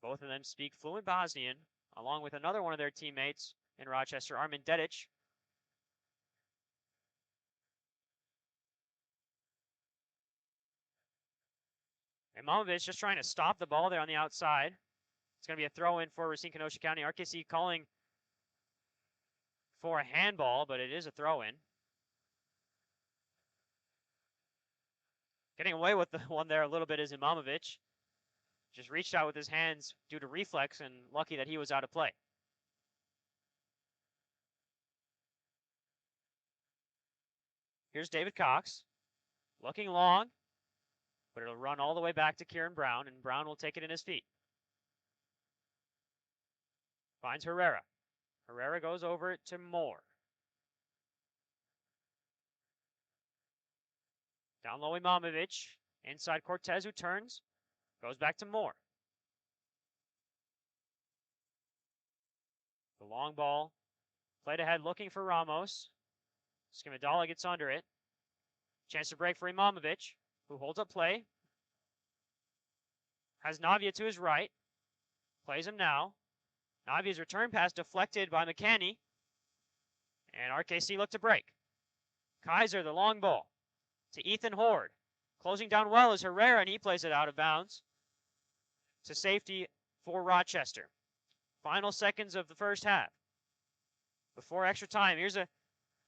Both of them speak fluent Bosnian, along with another one of their teammates in Rochester, Armin Dedić. Imamovic just trying to stop the ball there on the outside. It's going to be a throw-in for Racine Kenosha County. RKC calling for a handball, but it is a throw-in. Getting away with the one there a little bit is Imamovic. Just reached out with his hands due to reflex, and lucky that he was out of play. Here's David Cox, looking long, but it'll run all the way back to Kieran Brown, and Brown will take it in his feet. Finds Herrera. Herrera goes over it to Moore. Down low, Imamovic. Inside Cortez, who turns. Goes back to Moore. The long ball. Played ahead, looking for Ramos. Skimadala gets under it. Chance to break for Imamovic, who holds up play. Has Navia to his right. Plays him now. Navia's return pass deflected by McCanny. And RKC look to break. Kaiser, the long ball. To Ethan Horde. Closing down well is Herrera, and he plays it out of bounds. To safety for Rochester. Final seconds of the first half. Before extra time, here's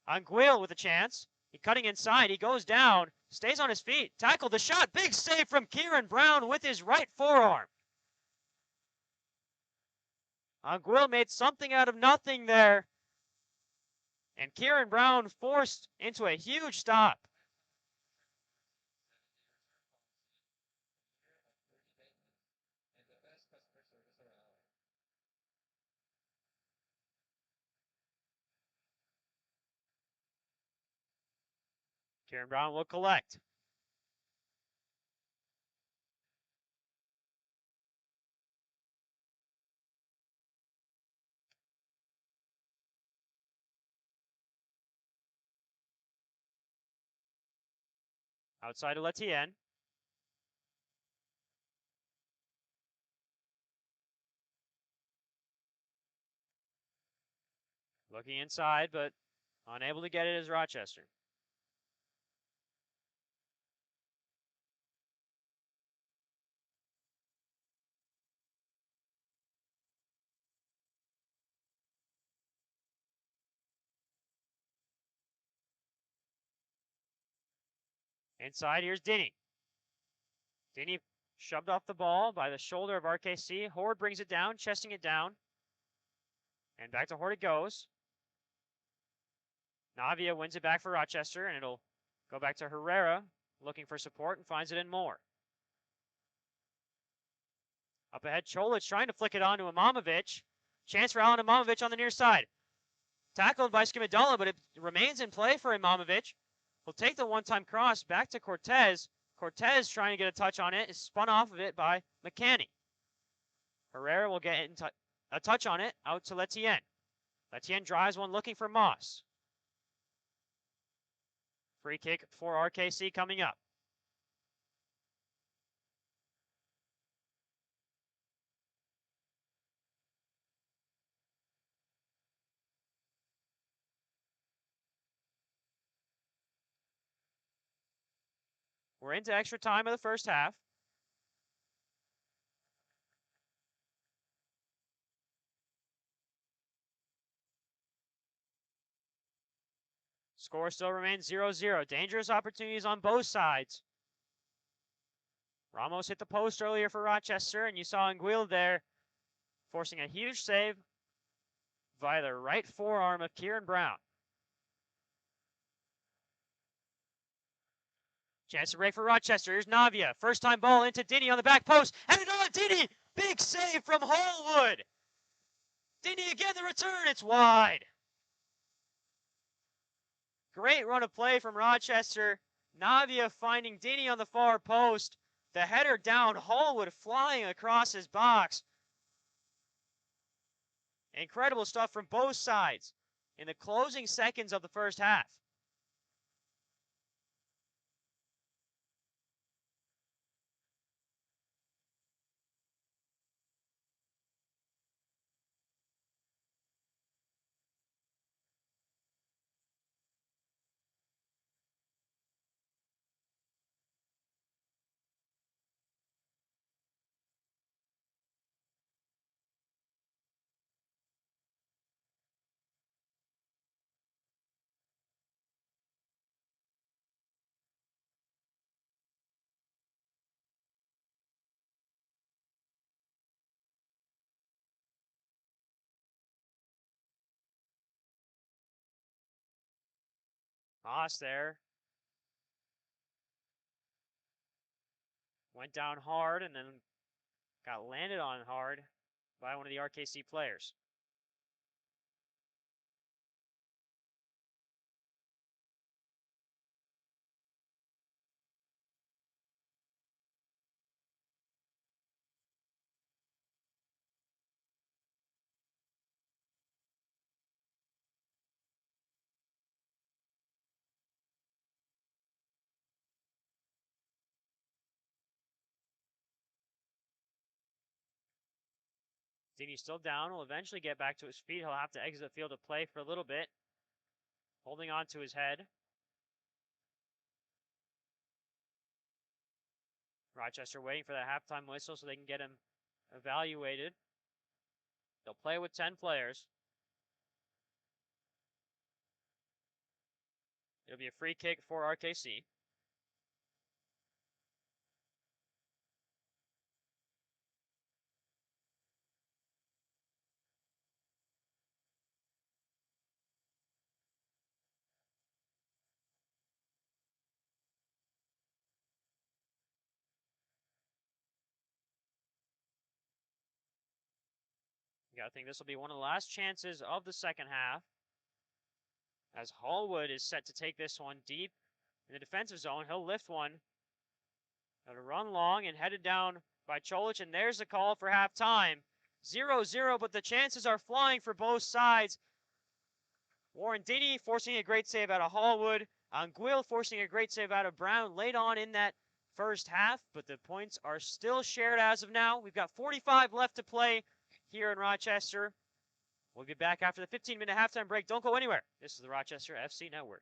Anguil with a chance. He's cutting inside. He goes down. Stays on his feet. Tackled the shot. Big save from Kieran Brown with his right forearm. Anguil made something out of nothing there. And Kieran Brown forced into a huge stop. Kieran Brown will collect. Outside to Letienne. Looking inside, but unable to get it is Rochester. Inside, here's Denny. Denny shoved off the ball by the shoulder of RKC. Horde brings it down, chesting it down. And back to Horde it goes. Navia wins it back for Rochester, and it'll go back to Herrera, looking for support, and finds it in Moore. Up ahead, Čolić trying to flick it on to Imamovic. Chance for Alan Imamovic on the near side. Tackled by Skimadala, but it remains in play for Imamovic. Will take the one-time cross back to Cortez. Cortez trying to get a touch on it. Is spun off of it by McCanny. Herrera will get a touch on it out to Letienne. Letienne drives one looking for Moss. Free kick for RKC coming up. We're into extra time of the first half. Score still remains 0-0. Dangerous opportunities on both sides. Ramos hit the post earlier for Rochester, and you saw Anguil there forcing a huge save via the right forearm of Kieran Brown. Chance to break for Rochester. Here's Navia. First time ball into Denny on the back post. And another Denny! Big save from Hallwood. Denny again, the return. It's wide. Great run of play from Rochester. Navia finding Denny on the far post. The header down, Hallwood flying across his box. Incredible stuff from both sides in the closing seconds of the first half. Haas there. Went down hard and then got landed on hard by one of the RKC players. Dini's still down. Will eventually get back to his feet. He'll have to exit the field of play for a little bit. Holding on to his head. Rochester waiting for that halftime whistle so they can get him evaluated. They'll play with 10 players. It'll be a free kick for RKC. I think this will be one of the last chances of the second half, as Hallwood is set to take this one deep in the defensive zone. He'll lift one. It'll run long and headed down by Cholich, and there's the call for halftime. 0-0, but the chances are flying for both sides. Warren Dini forcing a great save out of Hallwood. Anguille forcing a great save out of Brown late on in that first half, but the points are still shared as of now. We've got 45 left to play here in Rochester. We'll be back after the 15-minute halftime break. Don't go anywhere. This is the Rochester FC Network.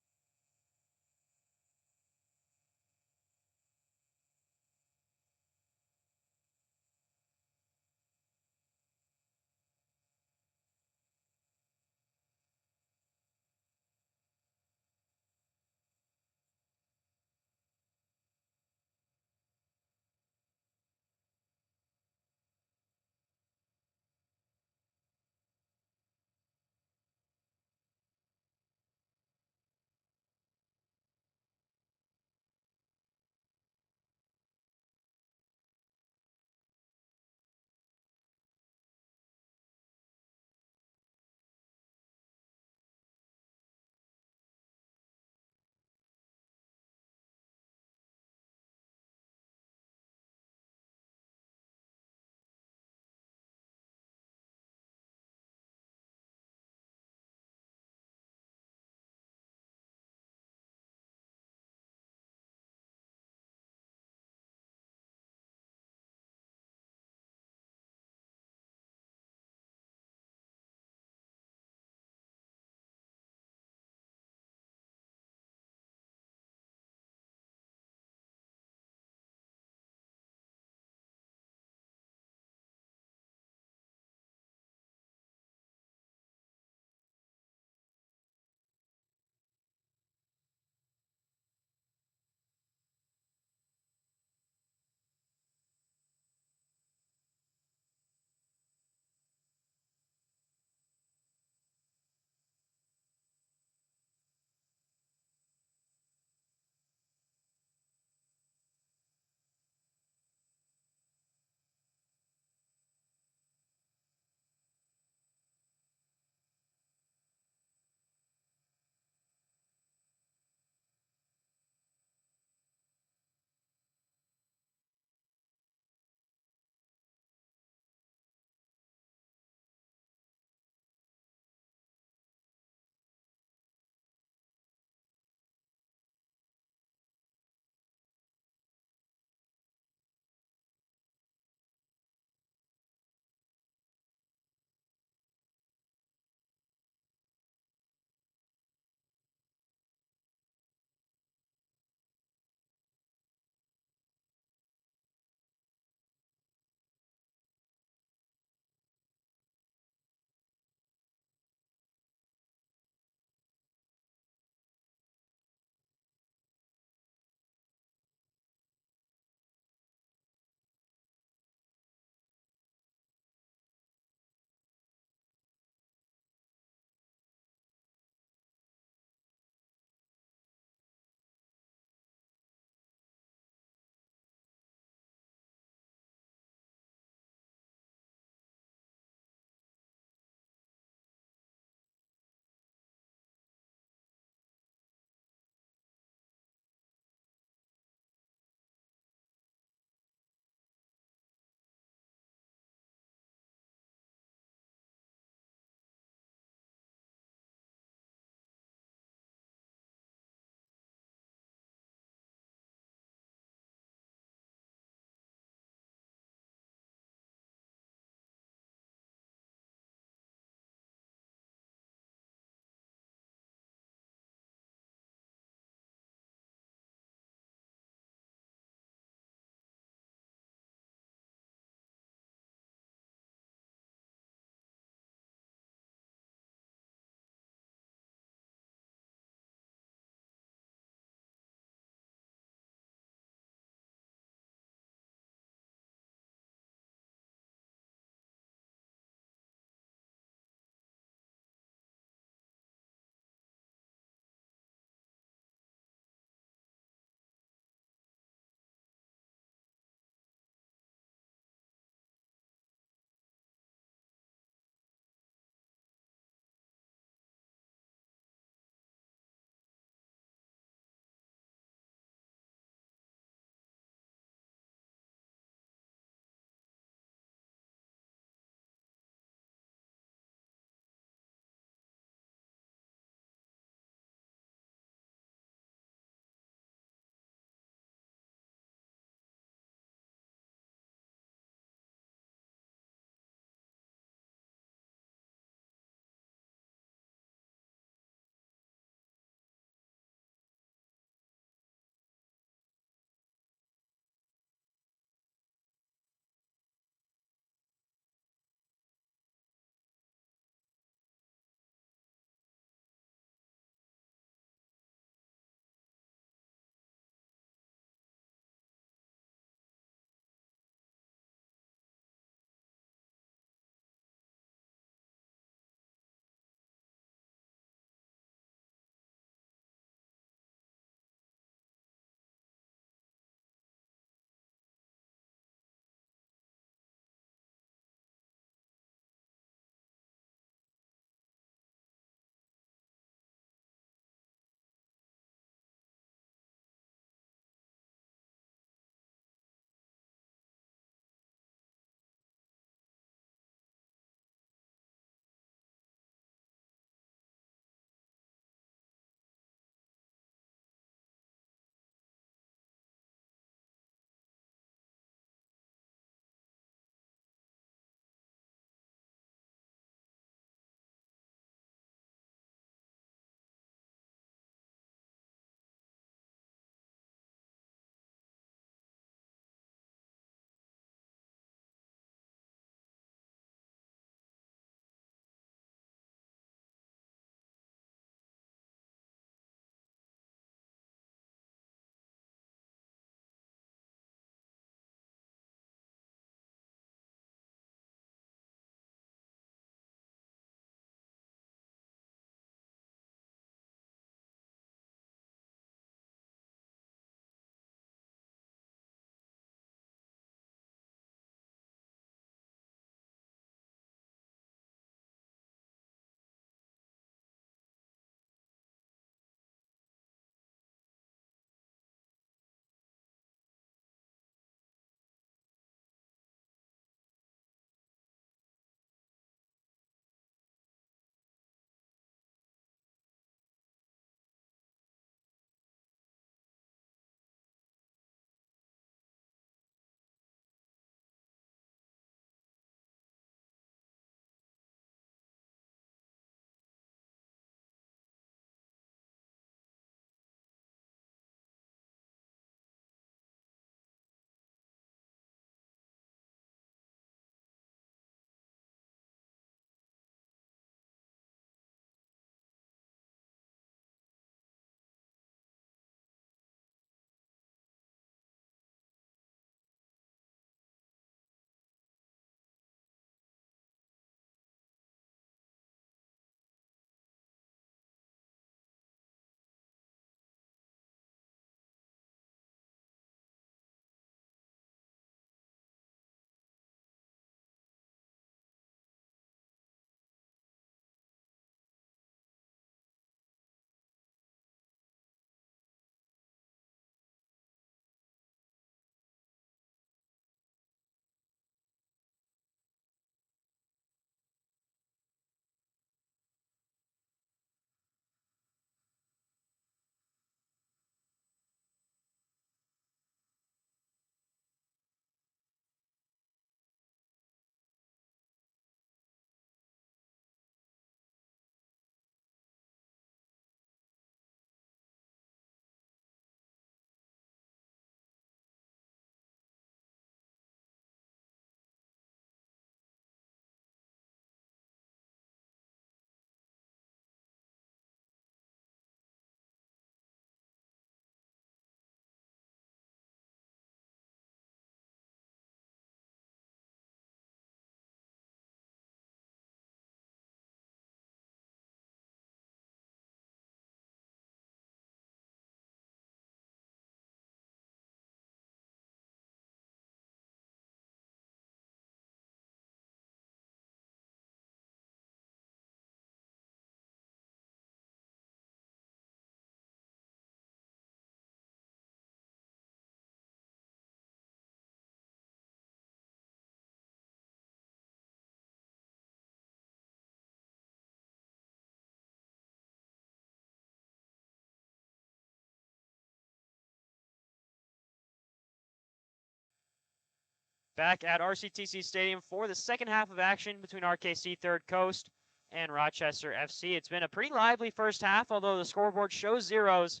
Back at RCTC Stadium for the second half of action between RKC Third Coast and Rochester FC. It's been a pretty lively first half, although the scoreboard shows zeros.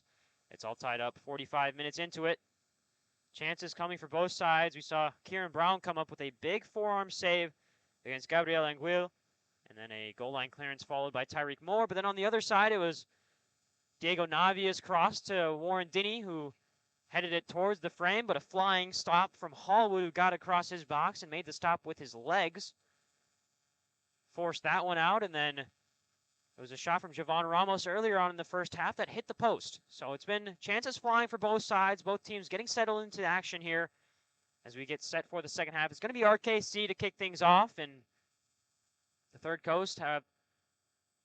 It's all tied up 45 minutes into it. Chances coming for both sides. We saw Kieran Brown come up with a big forearm save against Gabriel Anguil, and then a goal line clearance followed by Tyreek Moore. But then on the other side, it was Diego Navia's cross to Warren Dinney, who headed it towards the frame, but a flying stop from Hallwood, who got across his box and made the stop with his legs. Forced that one out, and then it was a shot from Javon Ramos earlier on in the first half that hit the post. So it's been chances flying for both sides, both teams getting settled into action here as we get set for the second half. It's going to be RKC to kick things off, and the Third Coast have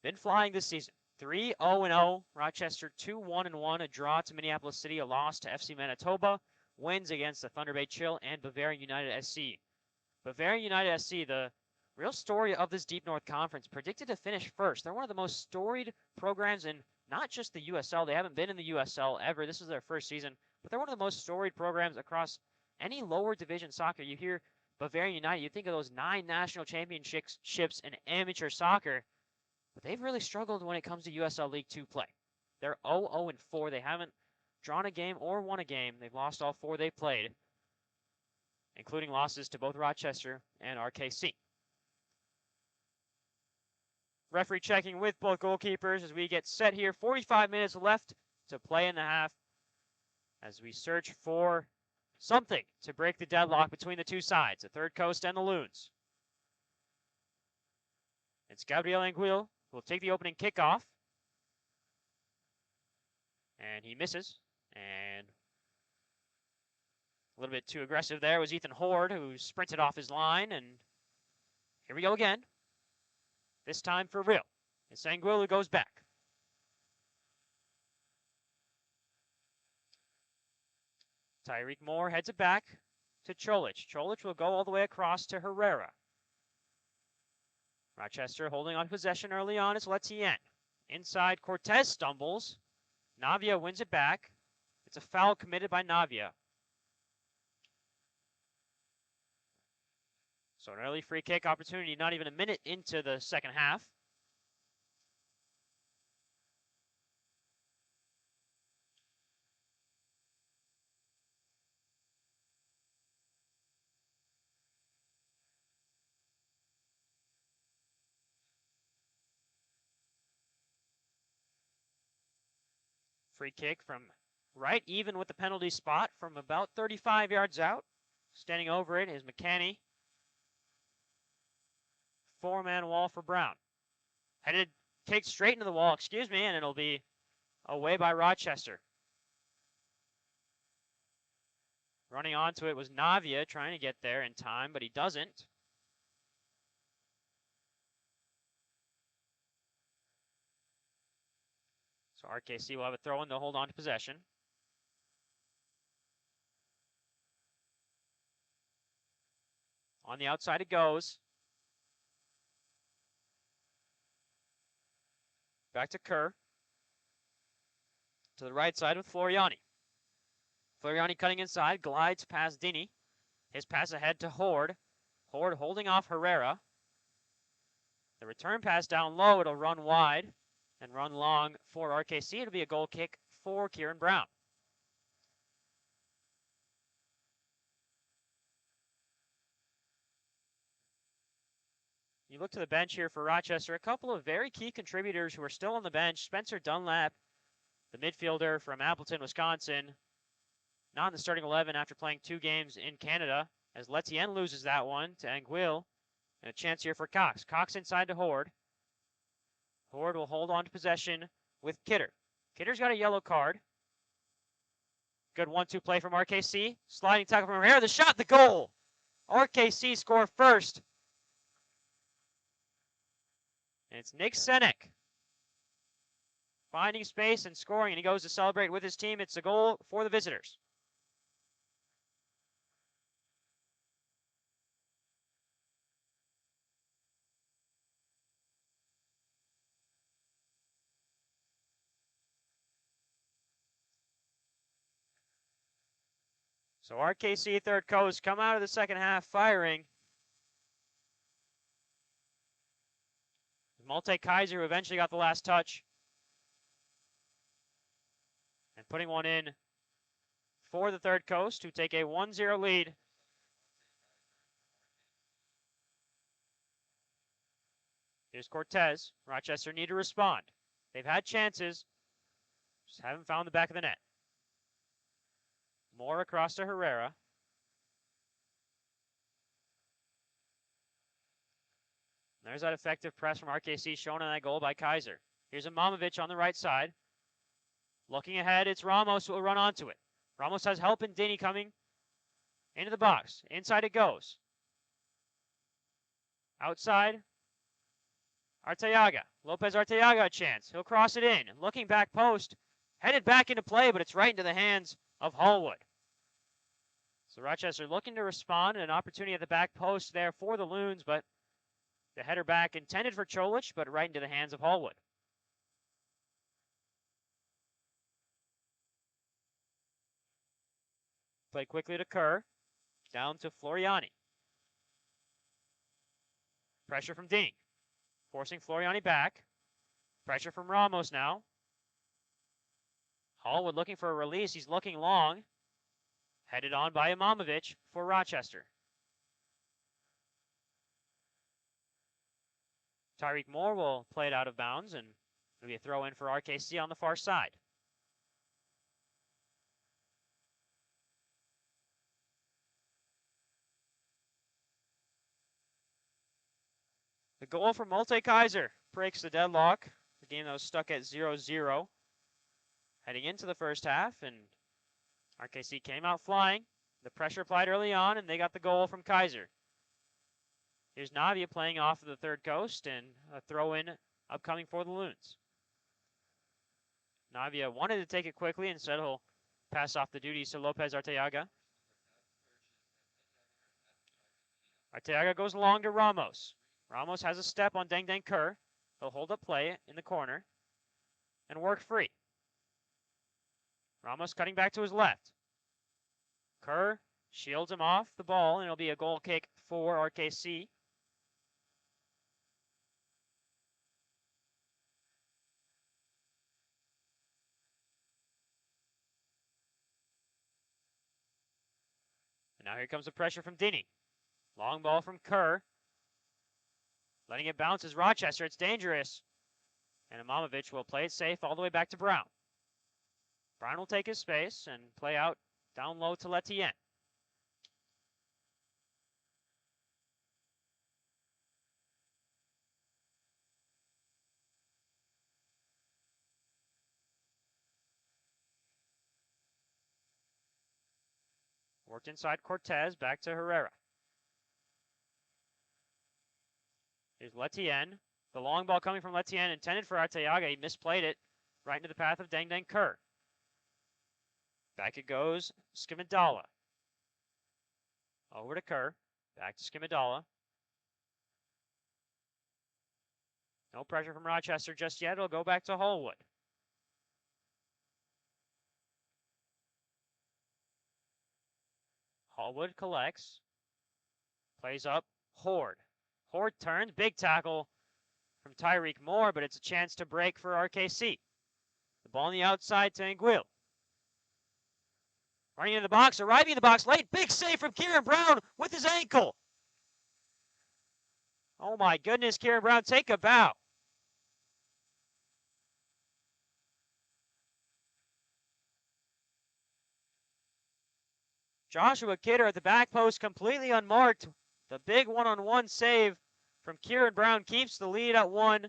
been flying this season. 3-0-0, Rochester 2-1-1, a draw to Minneapolis City, a loss to FC Manitoba, wins against the Thunder Bay Chill and Bavarian United SC. Bavarian United SC, the real story of this Deep North Conference, predicted to finish first. They're one of the most storied programs in not just the USL. They haven't been in the USL ever. This is their first season, but they're one of the most storied programs across any lower division soccer. You hear Bavarian United, you think of those 9 national championships in amateur soccer. But they've really struggled when it comes to USL League 2 play. They're 0-0-4. They haven't drawn a game or won a game. They've lost all 4 they played, including losses to both Rochester and RKC. Referee checking with both goalkeepers as we get set here. 45 minutes left to play in the half as we search for something to break the deadlock between the two sides, the Third Coast and the Loons. It's Gabriel Anguil who will take the opening kickoff. And he misses. And a little bit too aggressive there was Ethan Horde, who sprinted off his line. And here we go again. This time for real. It's Anguil who goes back. Tyreek Moore heads it back to Cholich. Cholich will go all the way across to Herrera. Rochester holding on possession early on is Letien. Inside, Cortez stumbles. Navia wins it back. It's a foul committed by Navia. So an early free kick opportunity, not even a minute into the second half. Free kick from right even with the penalty spot from about 35 yards out. Standing over it is McCanney. 4-man wall for Brown. Headed, kicked straight into the wall, and it'll be away by Rochester. Running onto it was Navia, trying to get there in time, but he doesn't. So RKC will have a throw in. They'll hold on to possession. On the outside it goes. Back to Kerr. To the right side with Floriani. Floriani cutting inside, glides past Dini. His pass ahead to Horde. Horde holding off Herrera. The return pass down low. It'll run wide and run long for RKC. It'll be a goal kick for Kieran Brown. You look to the bench here for Rochester. A couple of very key contributors who are still on the bench. Spencer Dunlap, the midfielder from Appleton, Wisconsin, not in the starting 11 after playing 2 games in Canada, as Letien loses that one to Anguil. And a chance here for Cox. Cox inside to Horde. Horde will hold on to possession with Kidder. Kidder's got a yellow card. Good 1-2 play from RKC. Sliding tackle from Herrera. The shot, the goal. RKC score first. And it's Nick Senek finding space and scoring, and he goes to celebrate with his team. It's a goal for the visitors. So RKC Third Coast come out of the second half firing. Kaiser, who eventually got the last touch, and putting one in for the Third Coast, who take a 1-0 lead. Here's Cortez. Rochester need to respond. They've had chances, just haven't found the back of the net. Moore across to Herrera. There's that effective press from RKC shown on that goal by Kaiser. Here's Imamovic on the right side. Looking ahead, it's Ramos who will run onto it. Ramos has help in Dini coming into the box. Inside it goes. Outside, Arteaga. Lopez Arteaga a chance. He'll cross it in. Looking back post. Headed back into play, but it's right into the hands of Hallwood. So Rochester looking to respond. An opportunity at the back post there for the Loons, but the header back intended for Cholich, but right into the hands of Hallwood. Play quickly to Kerr. Down to Floriani. Pressure from Dini. Forcing Floriani back. Pressure from Ramos now. Hallwood looking for a release. He's looking long. Headed on by Imamovic for Rochester. Tyreek Moore will play it out of bounds, and it'll be a throw in for RKC on the far side. The goal from Kaiser breaks the deadlock. The game that was stuck at 0-0 heading into the first half, and RKC came out flying. The pressure applied early on, and they got the goal from Kaiser. Here's Navia playing off of the Third Coast, and a throw-in upcoming for the Loons. Navia wanted to take it quickly. Instead, he'll pass off the duties to Lopez Arteaga. Arteaga goes long to Ramos. Ramos has a step on Deng Deng Kerr. He'll hold up play in the corner and work free. Ramos cutting back to his left. Kerr shields him off the ball, and it'll be a goal kick for RKC. And now here comes the pressure from Dini. Long ball from Kerr. Letting it bounce is Rochester. It's dangerous. And Imamovic will play it safe all the way back to Brown. Brown will take his space and play out down low to Letien. Worked inside Cortez, back to Herrera. Here's Letien. The long ball coming from Letien, intended for Arteaga. He misplayed it right into the path of Deng Deng Kerr. Back it goes, Skimmadala. Over to Kerr, back to Skimmadala. No pressure from Rochester just yet. It'll go back to Hallwood. Hallwood collects. Plays up. Horde. Horde turns. Big tackle from Tyreek Moore, but it's a chance to break for RKC. The ball on the outside to Anguille. Running into the box, arriving in the box late. Big save from Kieran Brown with his ankle. Oh my goodness, Kieran Brown, take a bow. Joshua Kidder at the back post, completely unmarked. The big one-on-one save from Kieran Brown keeps the lead at 1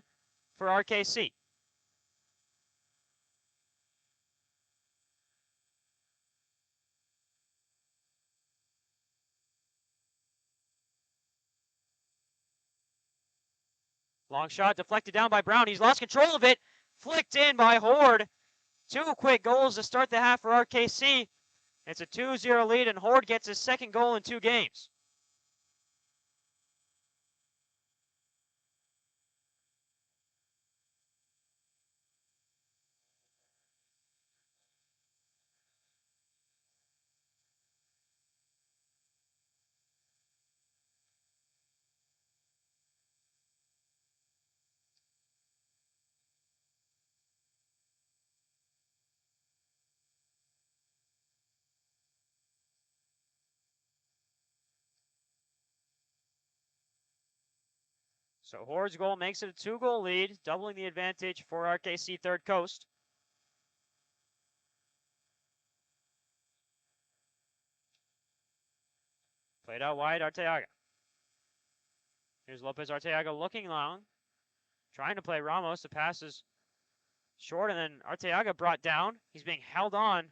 for RKC. Long shot deflected down by Brown. He's lost control of it. Flicked in by Horde. 2 quick goals to start the half for RKC. It's a 2-0 lead, and Horde gets his second goal in 2 games. So Horde's goal makes it a 2-goal lead, doubling the advantage for RKC Third Coast. Played out wide, Arteaga. Here's Lopez Arteaga looking long, trying to play Ramos. The pass is short, and then Arteaga brought down. He's being held on.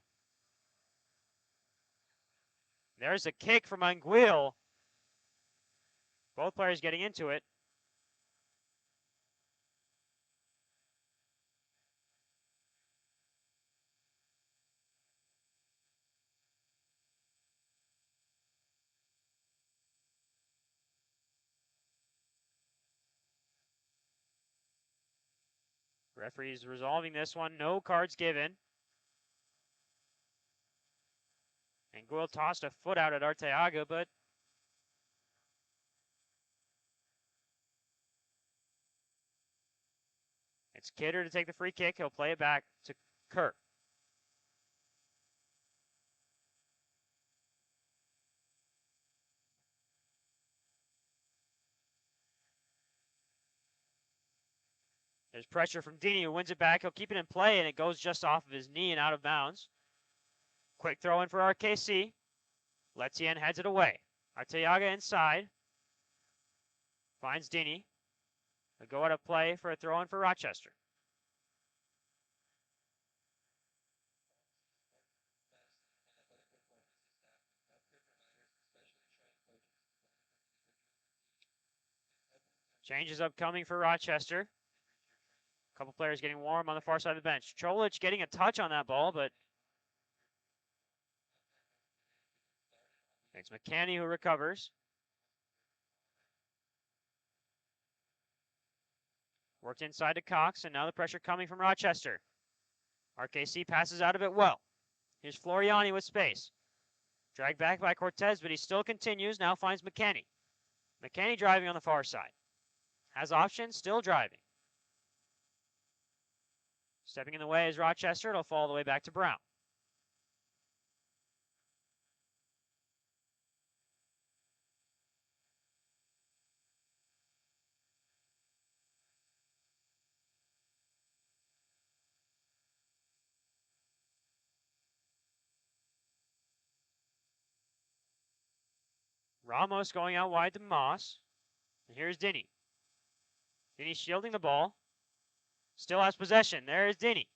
There's a kick from Anguille. Both players getting into it. Referee's resolving this one. No cards given. Anguille tossed a foot out at Arteaga, but it's Kidder to take the free kick. He'll play it back to Kerr. There's pressure from Dini, who wins it back. He'll keep it in play, and it goes just off of his knee and out of bounds. Quick throw in for RKC. Letien heads it away. Arteaga inside. Finds Dini. They'll go out of play for a throw in for Rochester. Changes upcoming for Rochester. A couple players getting warm on the far side of the bench. Cholich getting a touch on that ball, but it's McCanny who recovers. Worked inside to Cox, and now the pressure coming from Rochester. RKC passes out of it well. Here's Floriani with space. Dragged back by Cortez, but he still continues. Now finds McCanny. McCanny driving on the far side. Has options, still driving. Stepping in the way is Rochester. It'll fall all the way back to Brown. Ramos going out wide to Moss. And here's Dini. Dini shielding the ball. Still has possession. There is Dini.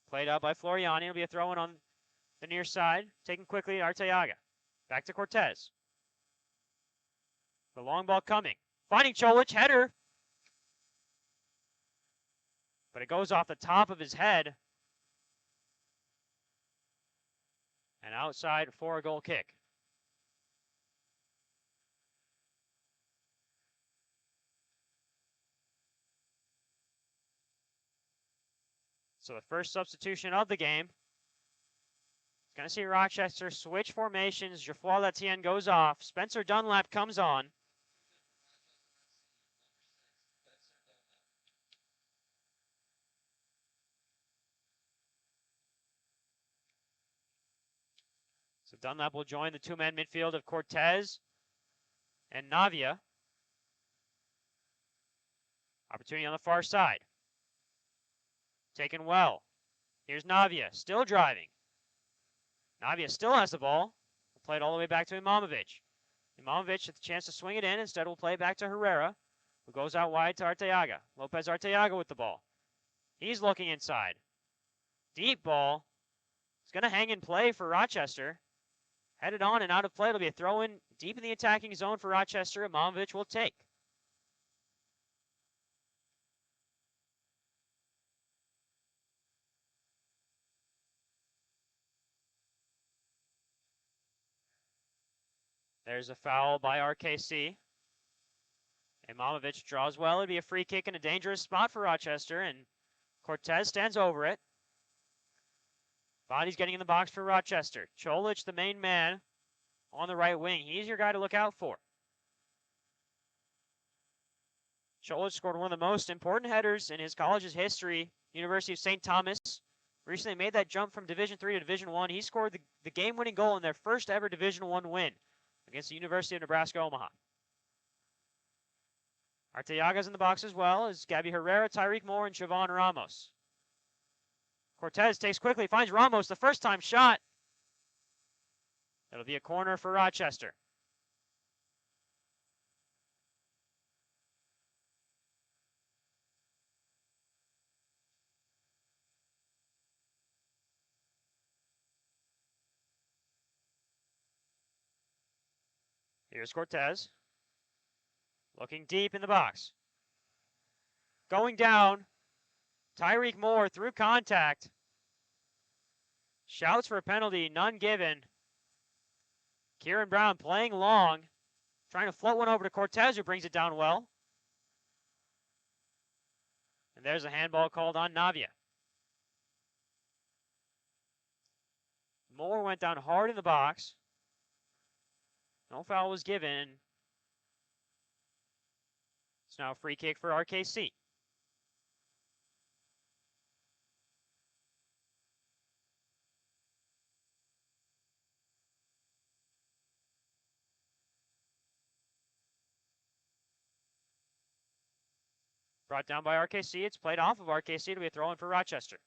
Played out by Floriani. It'll be a throw-in on the near side. Taken quickly, Arteaga. Back to Cortez. The long ball coming. Finding Cholich. Header. But it goes off the top of his head. And outside for a goal kick. So the first substitution of the game. It's going to see Rochester switch formations. Geoffroy Letien goes off. Spencer Dunlap comes on. So Dunlap will join the two-man midfield of Cortez and Navia. Opportunity on the far side. Taken well. Here's Navia, still driving. Navia still has the ball. We'll play it all the way back to Imamovic. Imamovic with the chance to swing it in. Instead, we'll play it back to Herrera, who goes out wide to Arteaga. Lopez Arteaga with the ball. He's looking inside. Deep ball. It's going to hang in play for Rochester. Headed on and out of play. It'll be a throw-in deep in the attacking zone for Rochester. Imamovic will take. There's a foul by RKC. Imamovic draws well. It'd be a free kick in a dangerous spot for Rochester, and Cortez stands over it. Body's getting in the box for Rochester. Cholich, the main man, on the right wing. He's your guy to look out for. Cholich scored one of the most important headers in his college's history. University of St. Thomas recently made that jump from Division III to Division I. He scored the game-winning goal in their first ever Division I win against the University of Nebraska Omaha. Arteaga's in the box as well as Gabby Herrera, Tyreek Moore, and Siobhan Ramos. Cortez takes quickly, finds Ramos, the first time shot. It'll be a corner for Rochester. Here's Cortez. Looking deep in the box. Going down. Tyreek Moore through contact. Shouts for a penalty, none given. Kieran Brown playing long. Trying to float one over to Cortez, who brings it down well. And there's a handball called on Navia. Moore went down hard in the box. No foul was given. It's now a free kick for RKC. Brought down by RKC. It's played off of RKC to be a throw-in for Rochester.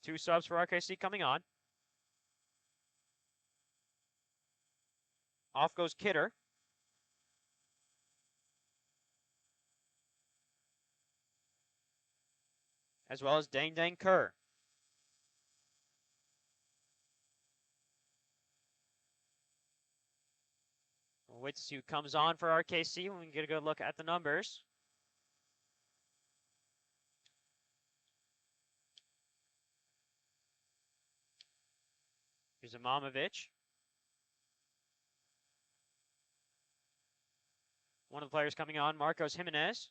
2 subs for RKC coming on. Off goes Kidder. As well as Dang Dang Kerr. We'll wait to see who comes on for RKC when we get a good look at the numbers. Here's Imamovic. One of the players coming on, Marcos Jimenez.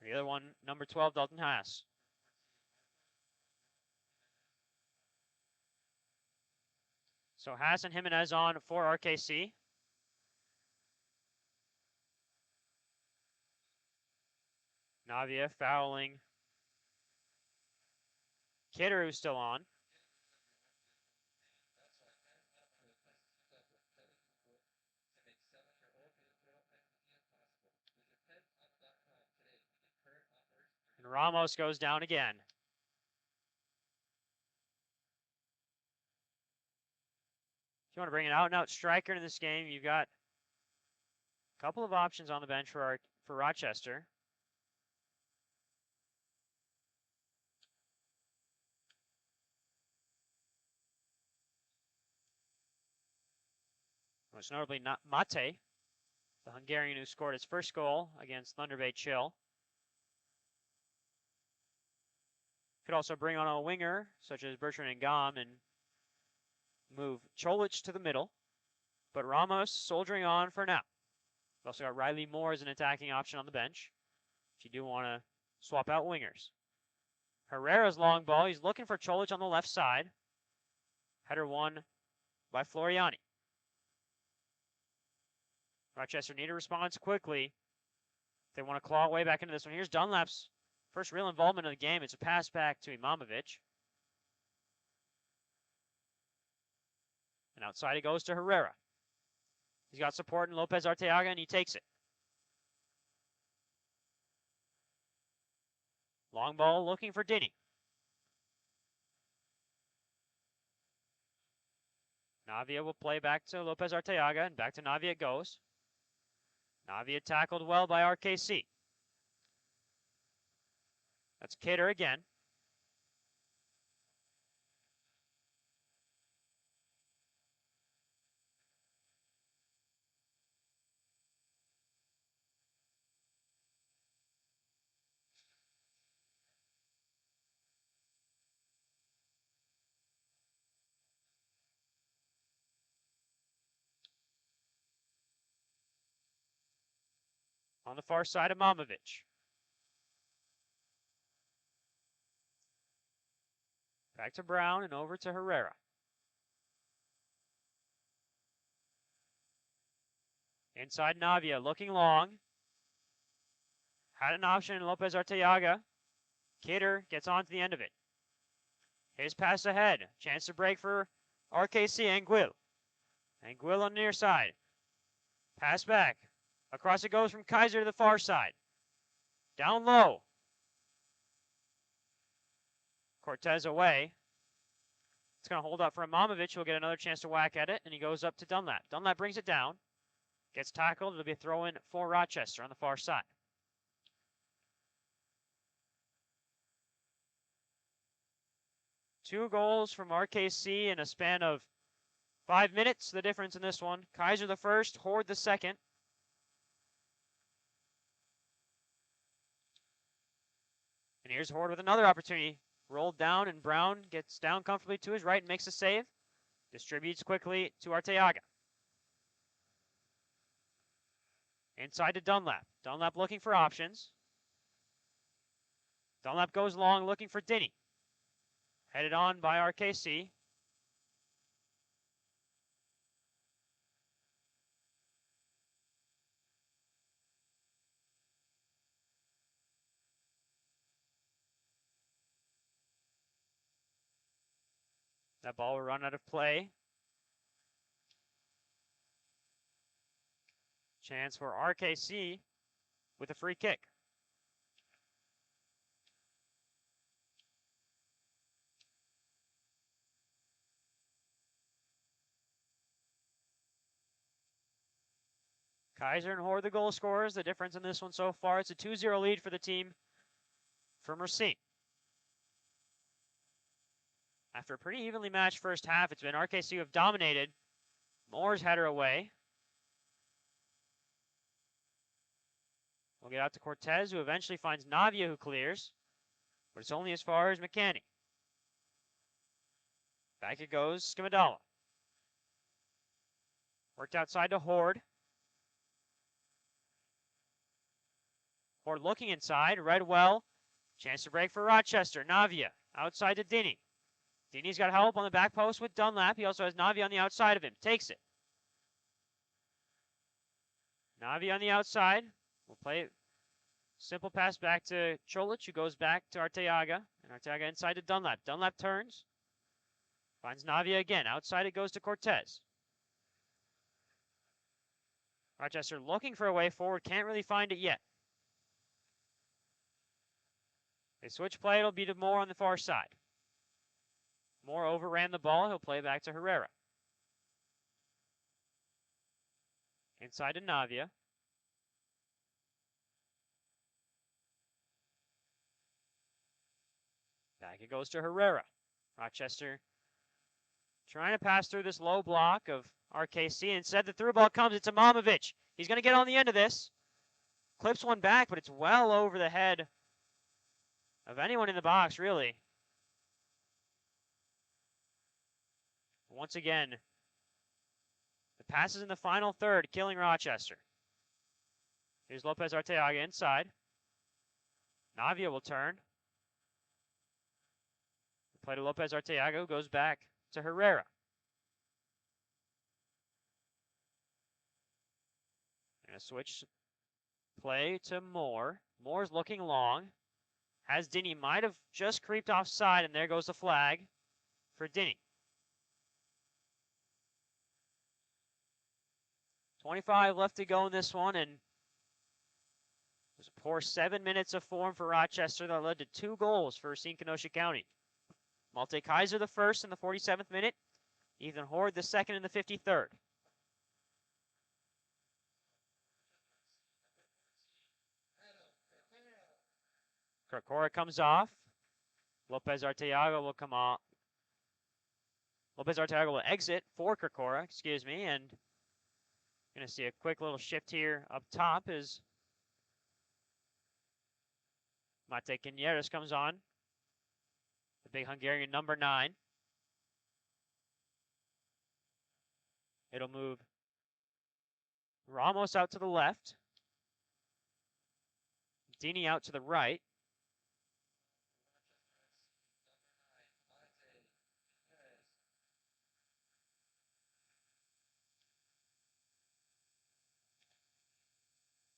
The other one, number 12, Dalton Haas. So Haas and Jimenez on for RKC. Navia fouling. Kidder, who's still on. And Ramos goes down again. If you want to bring an out-and-out striker into this game, you've got a couple of options on the bench for Rochester. Most notably not Mate, the Hungarian who scored his first goal against Thunder Bay Chill. Could also bring on a winger, such as Bertrand Ngam, and move Cholich to the middle. But Ramos soldiering on for now. We've also got Riley Moore as an attacking option on the bench, if you do want to swap out wingers. Herrera's long ball. He's looking for Cholich on the left side. Header won by Floriani. Rochester need a response quickly. They want to claw way back into this one. Here's Dunlap's first real involvement of the game. It's a pass back to Imamovic. And outside it goes to Herrera. He's got support in Lopez Arteaga, and he takes it. Long ball looking for Dinny. Navia will play back to Lopez Arteaga, and back to Navia it goes. Navia tackled well by RKC. That's Kidder again. On the far side, Imamovic. Back to Brown and over to Herrera. Inside Navia, looking long. Had an option in Lopez Arteaga. Kidder gets on to the end of it. His pass ahead. Chance to break for RKC Anguil. Anguilla on the near side. Pass back. Across it goes from Kaiser to the far side. Down low. Cortez away. It's going to hold up for Imamovic, who will get another chance to whack at it, and he goes up to Dunlap. Dunlap brings it down. Gets tackled. It'll be a throw-in for Rochester on the far side. Two goals from RKC in a span of 5 minutes, the difference in this one. Kaiser the first, Horde the second. And here's Horde with another opportunity. Rolled down, and Brown gets down comfortably to his right and makes a save. Distributes quickly to Arteaga. Inside to Dunlap. Dunlap looking for options. Dunlap goes long, looking for Dinny. Headed on by RKC. That ball will run out of play. Chance for RKC with a free kick. Kaiser and Horde the goal scorers. The difference in this one so far, it's a 2-0 lead for the team from Racine. After a pretty evenly matched first half, it's been RKC who have dominated. Moore's header away. We'll get out to Cortez, who eventually finds Navia, who clears. But it's only as far as McCanny. Back it goes, Skimadala. Worked outside to Horde. Horde looking inside, read well. Chance to break for Rochester. Navia, outside to Dinny. Dinny's got help on the back post with Dunlap. He also has Navia on the outside of him. Takes it. Navia on the outside. We'll play it. Simple pass back to Cholich, who goes back to Arteaga. And Arteaga inside to Dunlap. Dunlap turns. Finds Navia again. Outside it goes to Cortez. Rochester looking for a way forward. Can't really find it yet. They switch play. It'll be to Moore on the far side. Moore overran the ball. He'll play back to Herrera. Inside to Navia. Back it goes to Herrera. Rochester trying to pass through this low block of RKC. Instead, the through ball comes. It's Imamovic. He's going to get on the end of this. Clips one back, but it's well over the head of anyone in the box, really. Once again, the passes in the final third, killing Rochester. Here's Lopez Arteaga inside. Navia will turn. Play to Lopez Arteaga, who goes back to Herrera. And a switch play to Moore. Moore's looking long. Has Dinny, might have just creeped offside, and there goes the flag for Dinny. 25 left to go in this one, and there's a poor 7 minutes of form for Rochester that led to 2 goals for Racine Kenosha County. Malte Kaiser the first in the 47th minute. Ethan Horde the second in the 53rd. Kirkora comes off. Lopez Arteaga will come off. Lopez Arteaga will exit for Kirkora, excuse me, and going to see a quick little shift here up top as Mate Quiñeros comes on. The big Hungarian number 9. It'll move Ramos out to the left. Dini out to the right.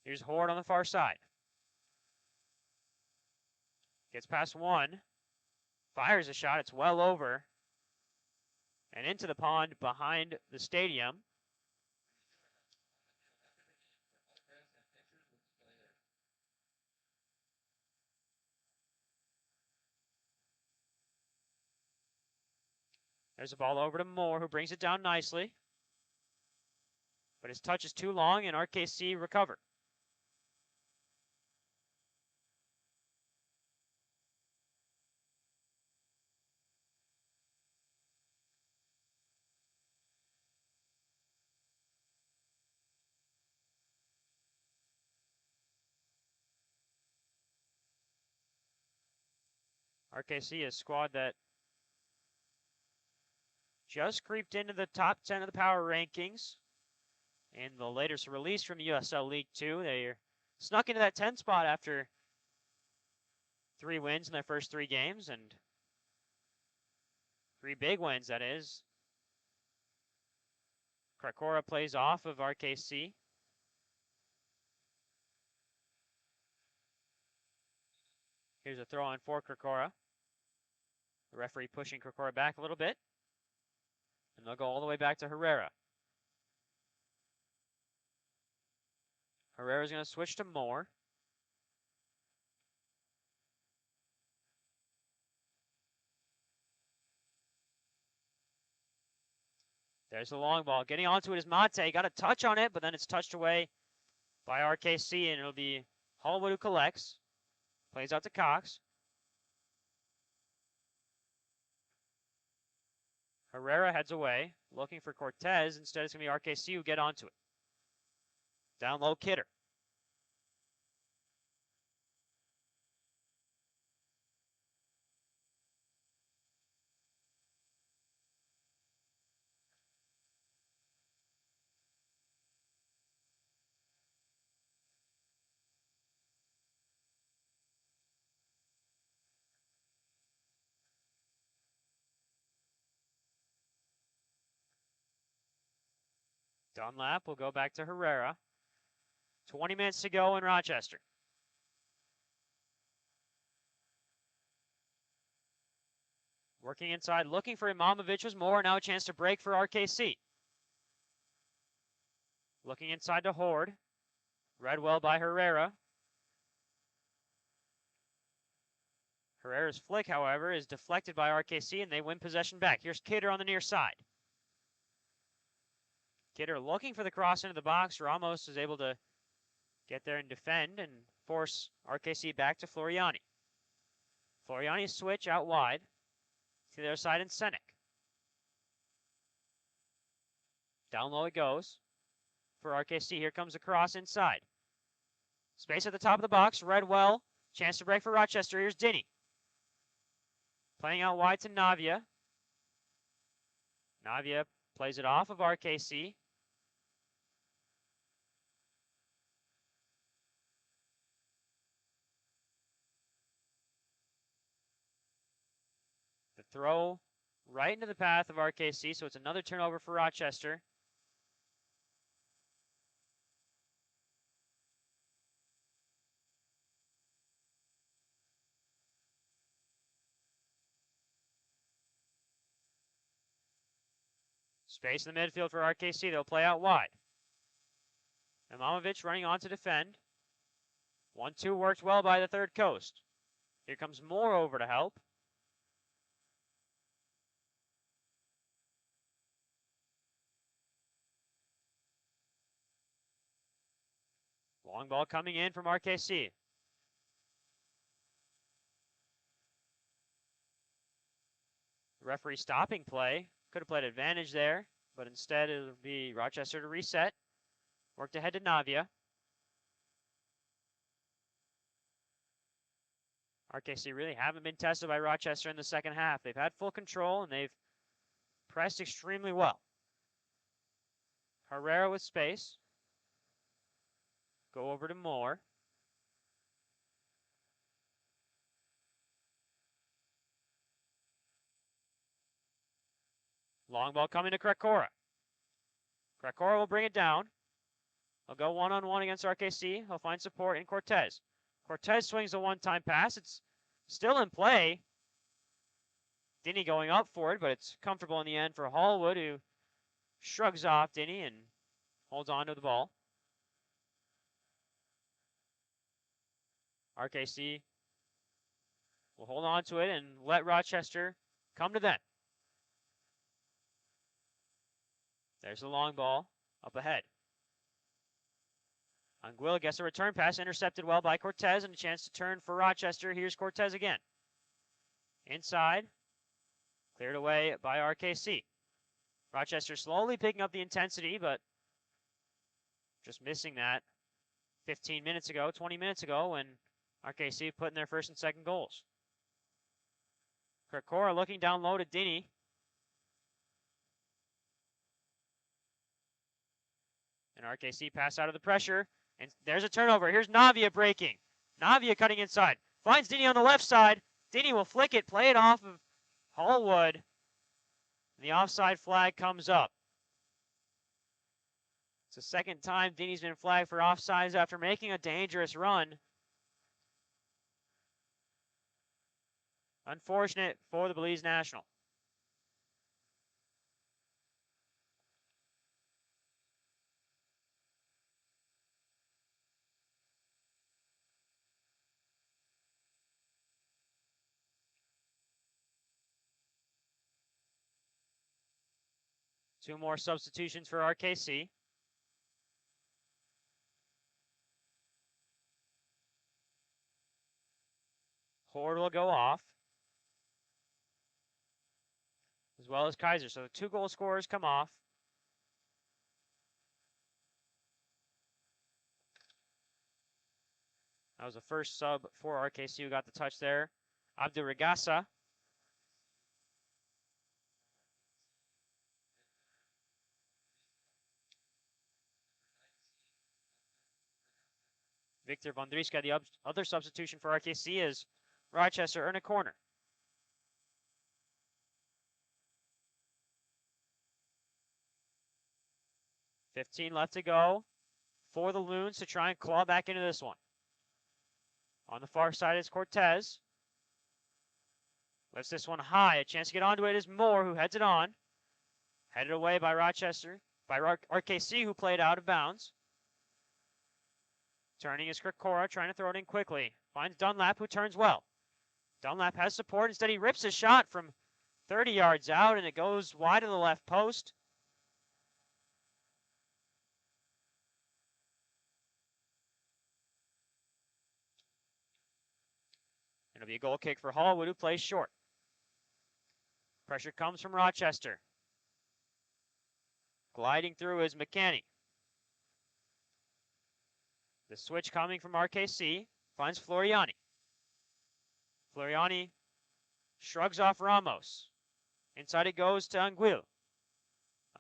Here's Horde on the far side. Gets past one. Fires a shot. It's well over. And into the pond behind the stadium. There's a ball over to Moore, who brings it down nicely. But his touch is too long, and RKC recover. RKC, a squad that just creeped into the top 10 of the power rankings. In the latest release from the USL League 2, they snuck into that 10 spot after 3 wins in their first 3 games, and 3 big wins, that is. Krakora plays off of RKC. Here's a throw on for Krakora. The referee pushing Krakora back a little bit. And they'll go all the way back to Herrera. Herrera's going to switch to Moore. There's the long ball. Getting onto it is Mate. Got a touch on it, but then it's touched away by RKC, and it'll be Hallwood who collects. Plays out to Cox. Herrera heads away, looking for Cortez. Instead, it's going to be RKC who get onto it. Down low, Kidder. Dunlap will go back to Herrera. 20 minutes to go in Rochester. Working inside, looking for Imamovic was Moore. Now a chance to break for RKC. Looking inside to Horde. Read well by Herrera. Herrera's flick, however, is deflected by RKC, and they win possession back. Here's Kidder on the near side. Kidder looking for the cross into the box. Ramos is able to get there and defend and force RKC back to Floriani. Floriani's switch out wide to the other side, and Senek. Down low it goes for RKC. Here comes the cross inside. Space at the top of the box. Read well. Chance to break for Rochester. Here's Dinny. Playing out wide to Navia. Navia plays it off of RKC. The throw right into the path of RKC, so it's another turnover for Rochester. Space in the midfield for RKC. They'll play out wide. Imamovic running on to defend. 1-2 worked well by the Third Coast. Here comes Moore over to help. Long ball coming in from RKC. The referee stopping play. Could have played advantage there, but instead it'll be Rochester to reset. Worked ahead to Navia. RKC really haven't been tested by Rochester in the second half. They've had full control, and they've pressed extremely well. Herrera with space. Go over to Moore. Long ball coming to Krakora. Krakora will bring it down. He'll go one-on-one against RKC. He'll find support in Cortez. Cortez swings a one-time pass. It's still in play. Dinny going up for it, but it's comfortable in the end for Hallwood, who shrugs off Dinny and holds on to the ball. RKC will hold on to it and let Rochester come to them. There's the long ball up ahead. Anguilla gets a return pass, intercepted well by Cortez, and a chance to turn for Rochester. Here's Cortez again. Inside, cleared away by RKC. Rochester slowly picking up the intensity, but just missing that 15 minutes ago, 20 minutes ago, when RKC put in their first and second goals. Krakora looking down low to Dini. And RKC pass out of the pressure. And there's a turnover. Here's Navia breaking. Navia cutting inside. Finds Dini on the left side. Dini will flick it, play it off of Hallwood. The offside flag comes up. It's the second time Dini's been flagged for offsides after making a dangerous run. Unfortunate for the Belize National. Two more substitutions for RKC. Horde will go off, as well as Kaiser. So the 2 goal scorers come off. That was the first sub for RKC who got the touch there. Abdurragasa. Victor Vondriska, the other substitution for RKC, is Rochester earn a corner. $15 left to go for the Loons to try and claw back into this one. On the far side is Cortez. Lifts this one high. A chance to get onto it is Moore, who heads it on. Headed away by Rochester, by RKC, who played out of bounds. Turning is Krakora, trying to throw it in quickly. Finds Dunlap, who turns well. Dunlap has support. Instead, he rips a shot from 30 yards out, and it goes wide of the left post. It'll be a goal kick for Hallwood, who plays short. Pressure comes from Rochester. Gliding through is McCanny. The switch coming from RKC finds Floriani. Floriani shrugs off Ramos. Inside it goes to Anguil.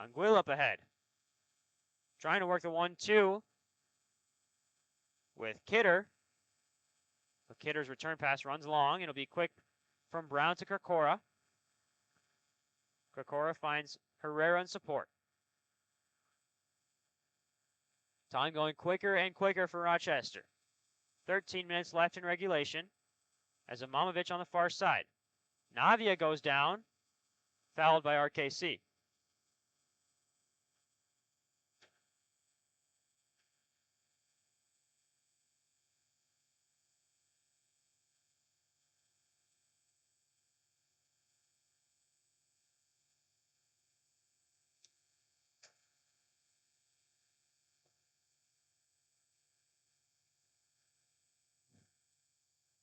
Anguil up ahead. Trying to work the 1-2 with Kidder. But Kidder's return pass runs long. It'll be quick from Brown to Krakora. Krakora finds Herrera in support. Time going quicker and quicker for Rochester. 13 minutes left in regulation as Imamovic on the far side. Navia goes down, fouled by RKC.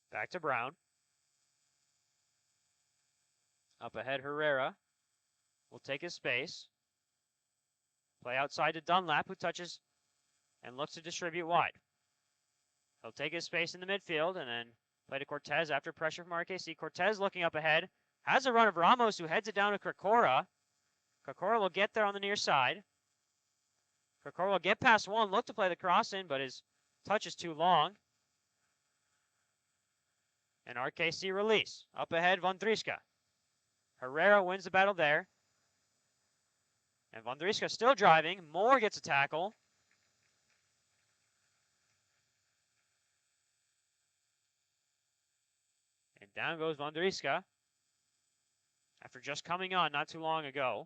Back to Brown. Up ahead, Herrera will take his space. Play outside to Dunlap, who touches and looks to distribute wide. He'll take his space in the midfield and then play to Cortez after pressure from RKC. Cortez looking up ahead. Has a run of Ramos, who heads it down to Krakora. Krakora will get there on the near side. Krakora will get past one, look to play the cross in, but his touch is too long. And RKC release. Up ahead, Vondriska. Herrera wins the battle there. And Vondriska still driving. Moore gets a tackle. And down goes Vondriska after just coming on not too long ago.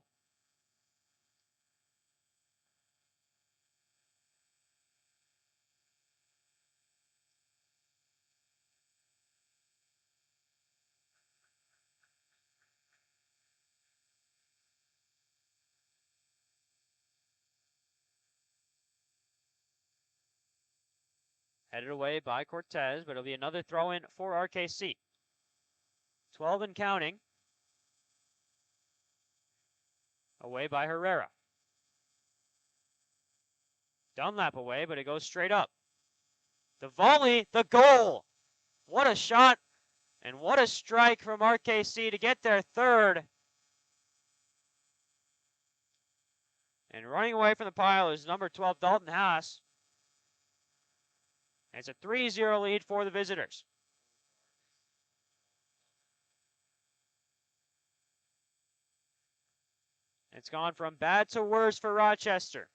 Headed away by Cortez, but it'll be another throw-in for RKC. 12 and counting. Away by Herrera. Dunlap away, but it goes straight up. The volley, the goal. What a shot and what a strike from RKC to get their third. And running away from the pile is number 12, Dalton Haas. It's a 3-0 lead for the visitors. It's gone from bad to worse for Rochester.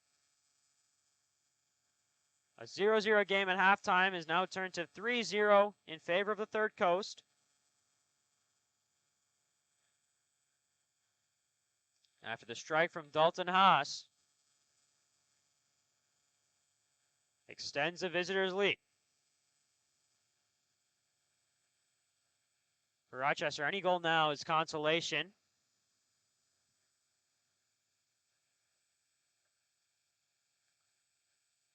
A 0-0 game at halftime is now turned to 3-0 in favor of the Third Coast. After the strike from Dalton Haas, extends the visitors' lead. For Rochester, any goal now is consolation.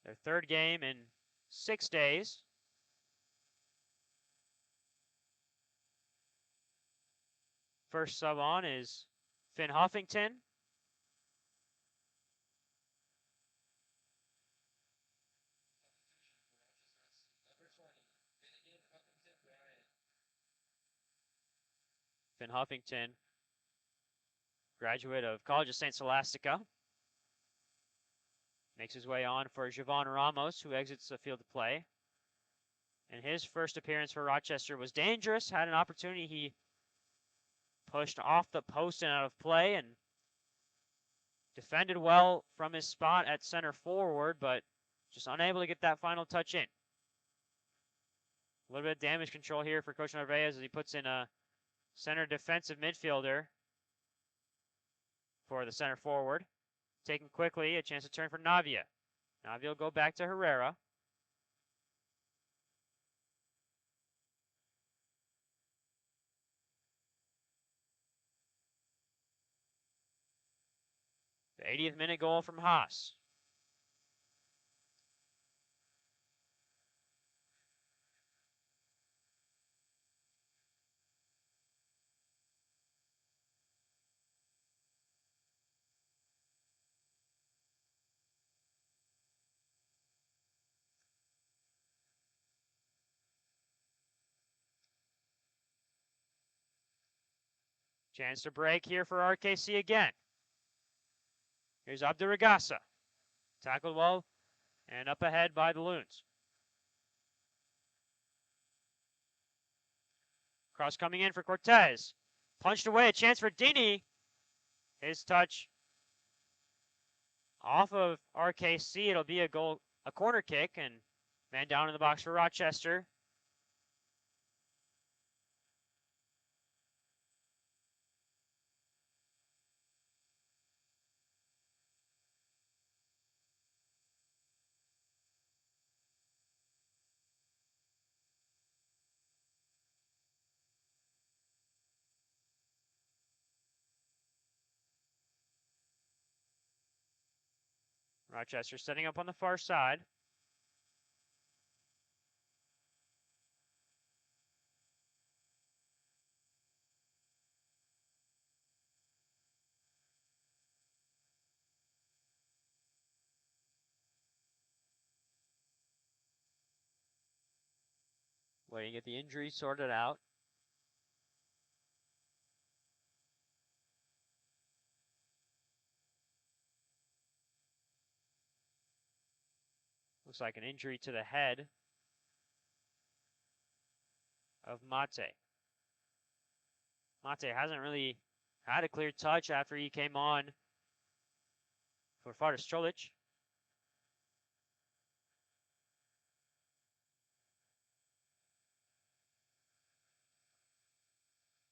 Their third game in 6 days. First sub on is Finn Huffington. Finn Huffington, graduate of College of St. Scholastica. Makes his way on for Javon Ramos, who exits the field of play. And his first appearance for Rochester was dangerous. Had an opportunity. He pushed off the post and out of play and defended well from his spot at center forward, but just unable to get that final touch in. A little bit of damage control here for Coach Narvaez as he puts in a center defensive midfielder for the center forward. Taken quickly, a chance to turn for Navia. Navia will go back to Herrera. The 80th minute goal from Haas. Chance to break here for RKC again. Here's Abdurragasa. Tackled well and up ahead by the Loons. Cross coming in for Cortez. Punched away, a chance for Dini. His touch off of RKC. It'll be a corner kick, and man down in the box for Rochester. Rochester setting up on the far side. Waiting to get the injury sorted out. Looks like an injury to the head of Mate. Mate hasn't really had a clear touch after he came on for Faris Cholic.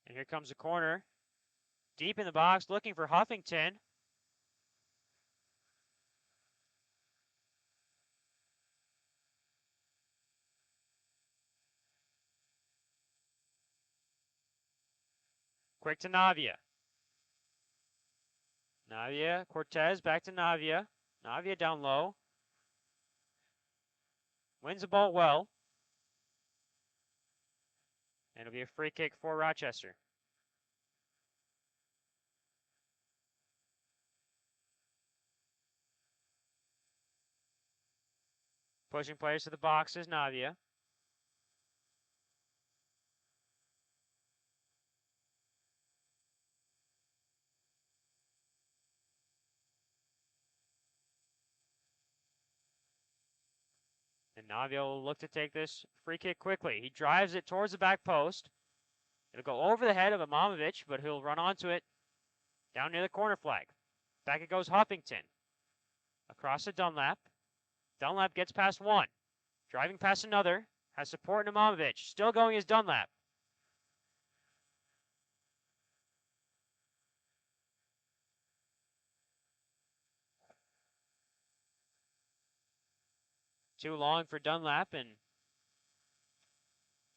And here comes a corner. Deep in the box, looking for Huffington. Quick to Navia. Navia, Cortez, back to Navia. Navia down low. Wins the ball well. And it'll be a free kick for Rochester. Pushing players to the box is Navia. And Navia will look to take this free kick quickly. He drives it towards the back post. It'll go over the head of Imamovic, but he'll run onto it down near the corner flag. Back it goes Huffington. Across to Dunlap. Dunlap gets past one. Driving past another. Has support in Imamovic. Still going is Dunlap. Too long for Dunlap, and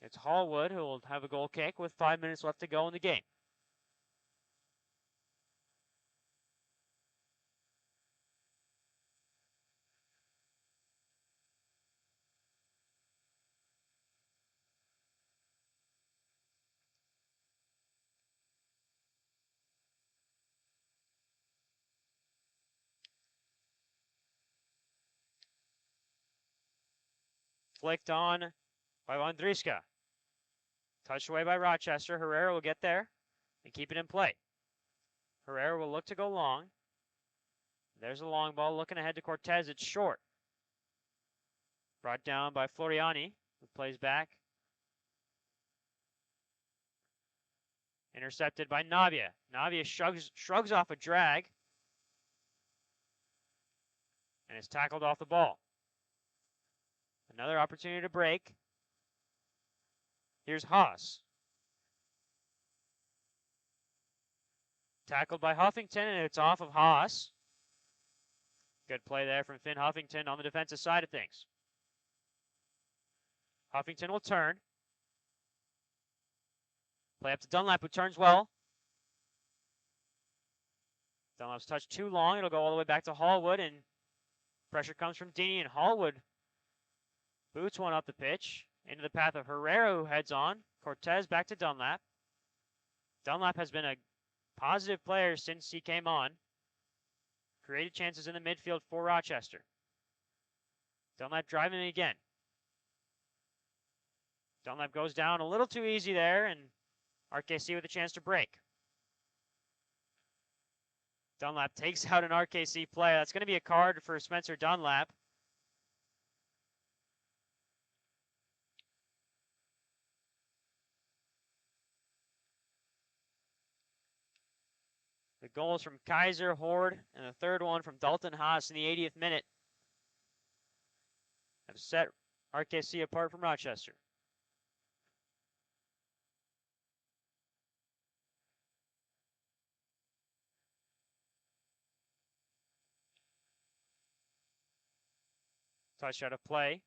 it's Hallwood who will have a goal kick with 5 minutes left to go in the game. Flicked on by Wondriska. Touched away by Rochester. Herrera will get there and keep it in play. Herrera will look to go long. There's a long ball looking ahead to Cortez. It's short. Brought down by Floriani, who plays back. Intercepted by Navia. Navia shrugs off a drag and is tackled off the ball. Another opportunity to break. Here's Haas. Tackled by Huffington, and it's off of Haas. Good play there from Finn Huffington on the defensive side of things. Huffington will turn. Play up to Dunlap, who turns well. Dunlap's touched too long. It'll go all the way back to Hallwood, and pressure comes from Dini, and Hallwood boots one up the pitch into the path of Herrera, who heads on. Cortez back to Dunlap. Dunlap has been a positive player since he came on. Created chances in the midfield for Rochester. Dunlap driving it again. Dunlap goes down a little too easy there, and RKC with a chance to break. Dunlap takes out an RKC player. That's going to be a card for Spencer Dunlap. The goals from Kaiser, Horde, and the third one from Dalton Haas in the 80th minute have set RKC apart from Rochester. Touch out of play.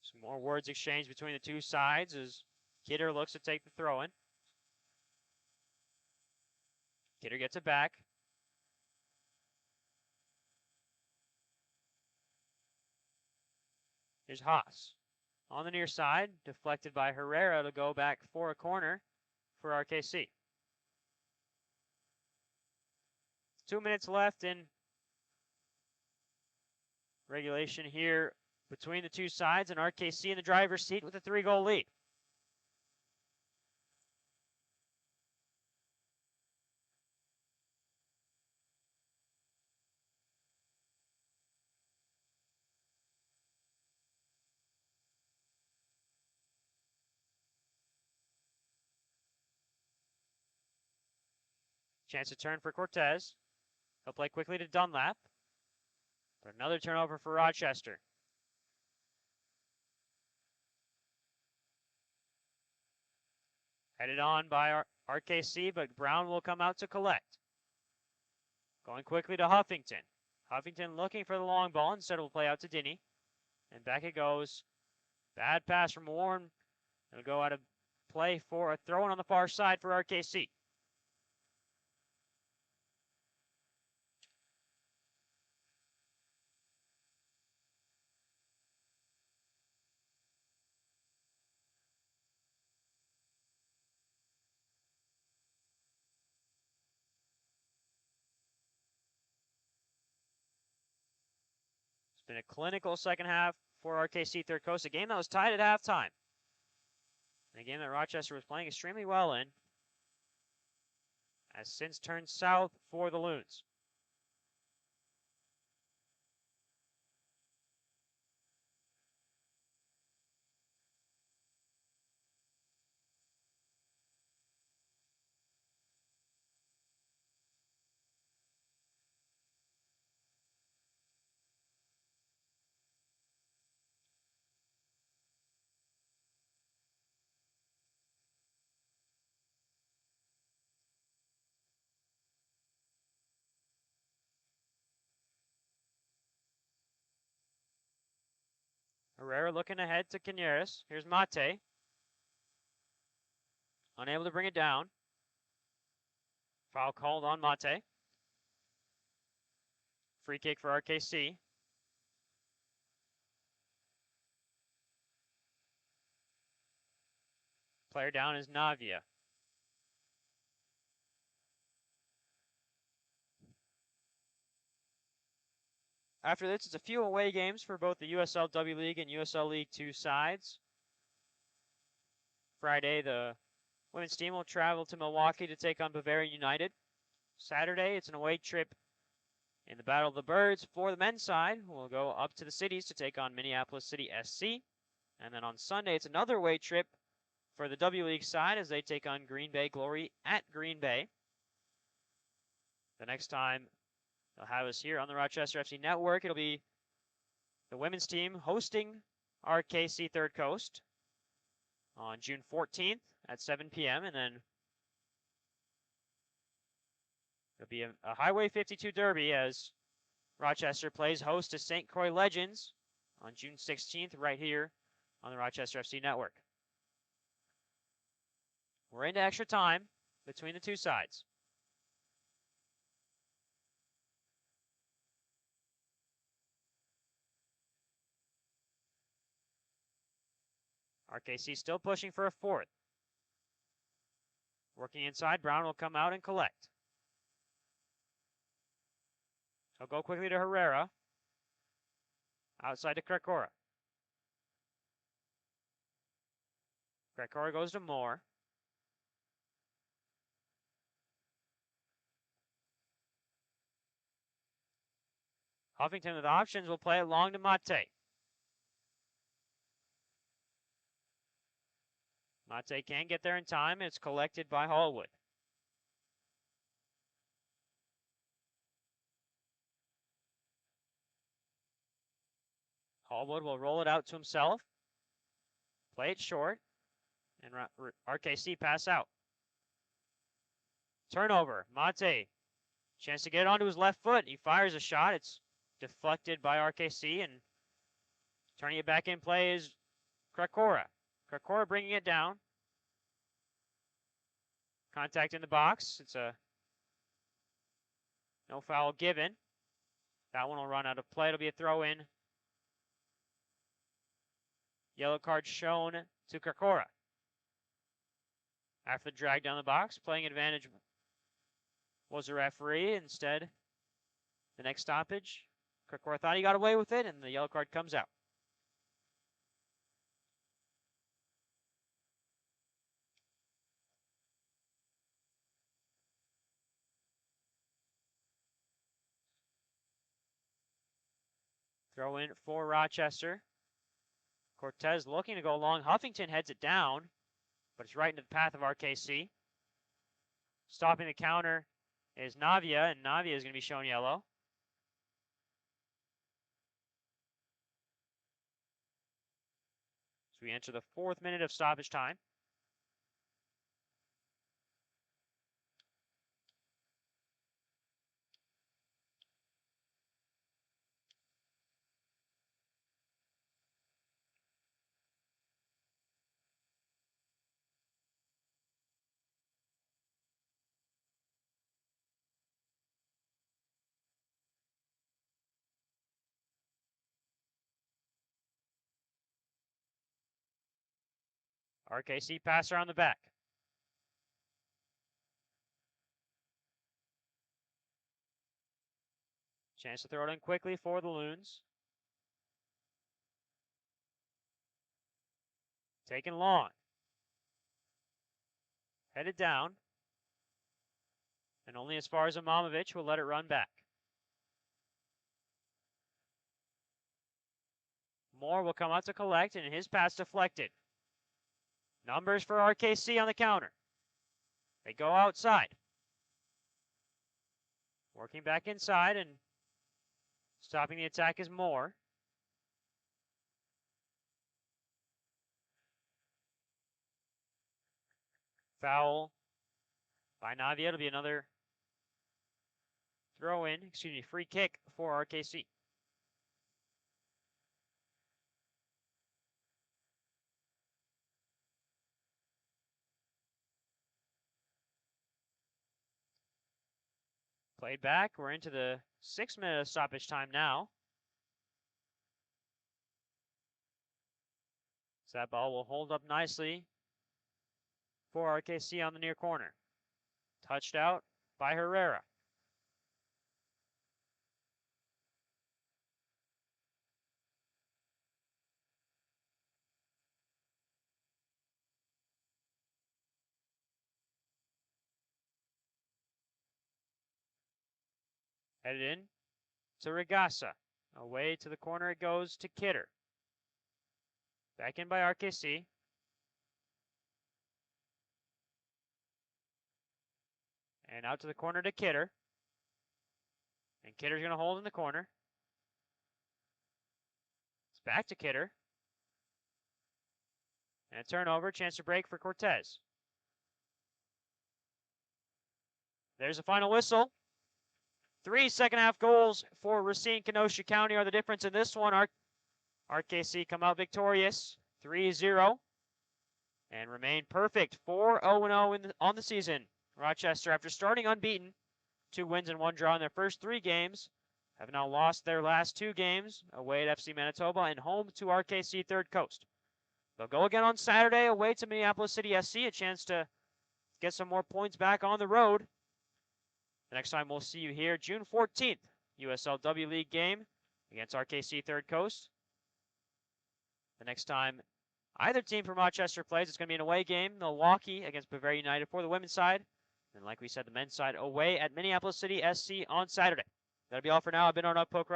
Some more words exchanged between the two sides as Kidder looks to take the throw-in. Kidder gets it back. Here's Haas. On the near side, deflected by Herrera to go back for a corner for RKC. 2 minutes left in regulation here between the two sides, and RKC in the driver's seat with a 3-goal lead. Chance to turn for Cortez. He'll play quickly to Dunlap. But another turnover for Rochester. Headed on by RKC, but Brown will come out to collect. Going quickly to Huffington. Huffington looking for the long ball. Instead, will play out to Dinny. And back it goes. Bad pass from Warren. It'll go out of play for a throw-in on the far side for RKC. It's been a clinical second half for RKC Third Coast, a game that was tied at halftime. And a game that Rochester was playing extremely well in, has since turned south for the Loons. Herrera looking ahead to Cañeras. Here's Mate. Unable to bring it down. Foul called on Mate. Free kick for RKC. Player down is Navia. After this, it's a few away games for both the USL League and USL League 2 sides. Friday, the women's team will travel to Milwaukee to take on Bavarian United. Saturday, it's an away trip in the Battle of the Birds for the men's side. We'll go up to the cities to take on Minneapolis City SC. And then on Sunday, it's another away trip for the W League side as they take on Green Bay Glory at Green Bay. The next time they'll have us here on the Rochester FC Network, it'll be the women's team hosting RKC Third Coast on June 14th at 7 p.m. And then it'll be a Highway 52 Derby as Rochester plays host to St. Croix Legends on June 16th right here on the Rochester FC Network. We're into extra time between the two sides. RKC still pushing for a fourth. Working inside, Brown will come out and collect. He'll go quickly to Herrera. Outside to Krakora. Krakora goes to Moore. Huffington with options will play it long to Mate. Mate can't get there in time. It's collected by Hallwood. Hallwood will roll it out to himself. Play it short. And RKC pass out. Turnover. Mate. Chance to get it onto his left foot. He fires a shot. It's deflected by RKC. And turning it back in play is Krakora. Krakora bringing it down. Contact in the box. It's a no foul given. That one will run out of play. It'll be a throw in. Yellow card shown to Krakora. After the drag down the box, playing advantage was the referee. Instead, the next stoppage, Krakora thought he got away with it, and the yellow card comes out. Throw in for Rochester. Cortez looking to go long. Huffington heads it down, but it's right into the path of RKC. Stopping the counter is Navia, and Navia is going to be shown yellow. So we enter the 4th minute of stoppage time. RKC pass around the back. Chance to throw it in quickly for the Loons. Taken long. Headed down. And only as far as Imamovic will let it run back. Moore will come out to collect, and his pass deflected. Numbers for RKC on the counter. They go outside. Working back inside, and stopping the attack is Moore. Foul by Navia. It'll be another free kick for RKC. Played back. We're into the 6 minute of stoppage time now. So that ball will hold up nicely for RKC on the near corner. Touched out by Herrera. Headed in to Regassa. Away to the corner it goes to Kidder. Back in by RKC. And out to the corner to Kidder. And Kidder's going to hold in the corner. It's back to Kidder. And a turnover, chance to break for Cortez. There's a final whistle. 3 second-half goals for Racine Kenosha County are the difference in this one. RKC come out victorious, 3-0, and remain perfect, 4-0 on the season. Rochester, after starting unbeaten, 2 wins and 1 draw in their first 3 games, have now lost their last 2 games, away at FC Manitoba and home to RKC Third Coast. They'll go again on Saturday away to Minneapolis City SC, a chance to get some more points back on the road. The next time we'll see you here, June 14th, USL League game against RKC Third Coast. The next time either team from Rochester plays, it's going to be an away game, Milwaukee against Bavaria United for the women's side. And like we said, the men's side away at Minneapolis City SC on Saturday. That'll be all for now. I've been on Poker.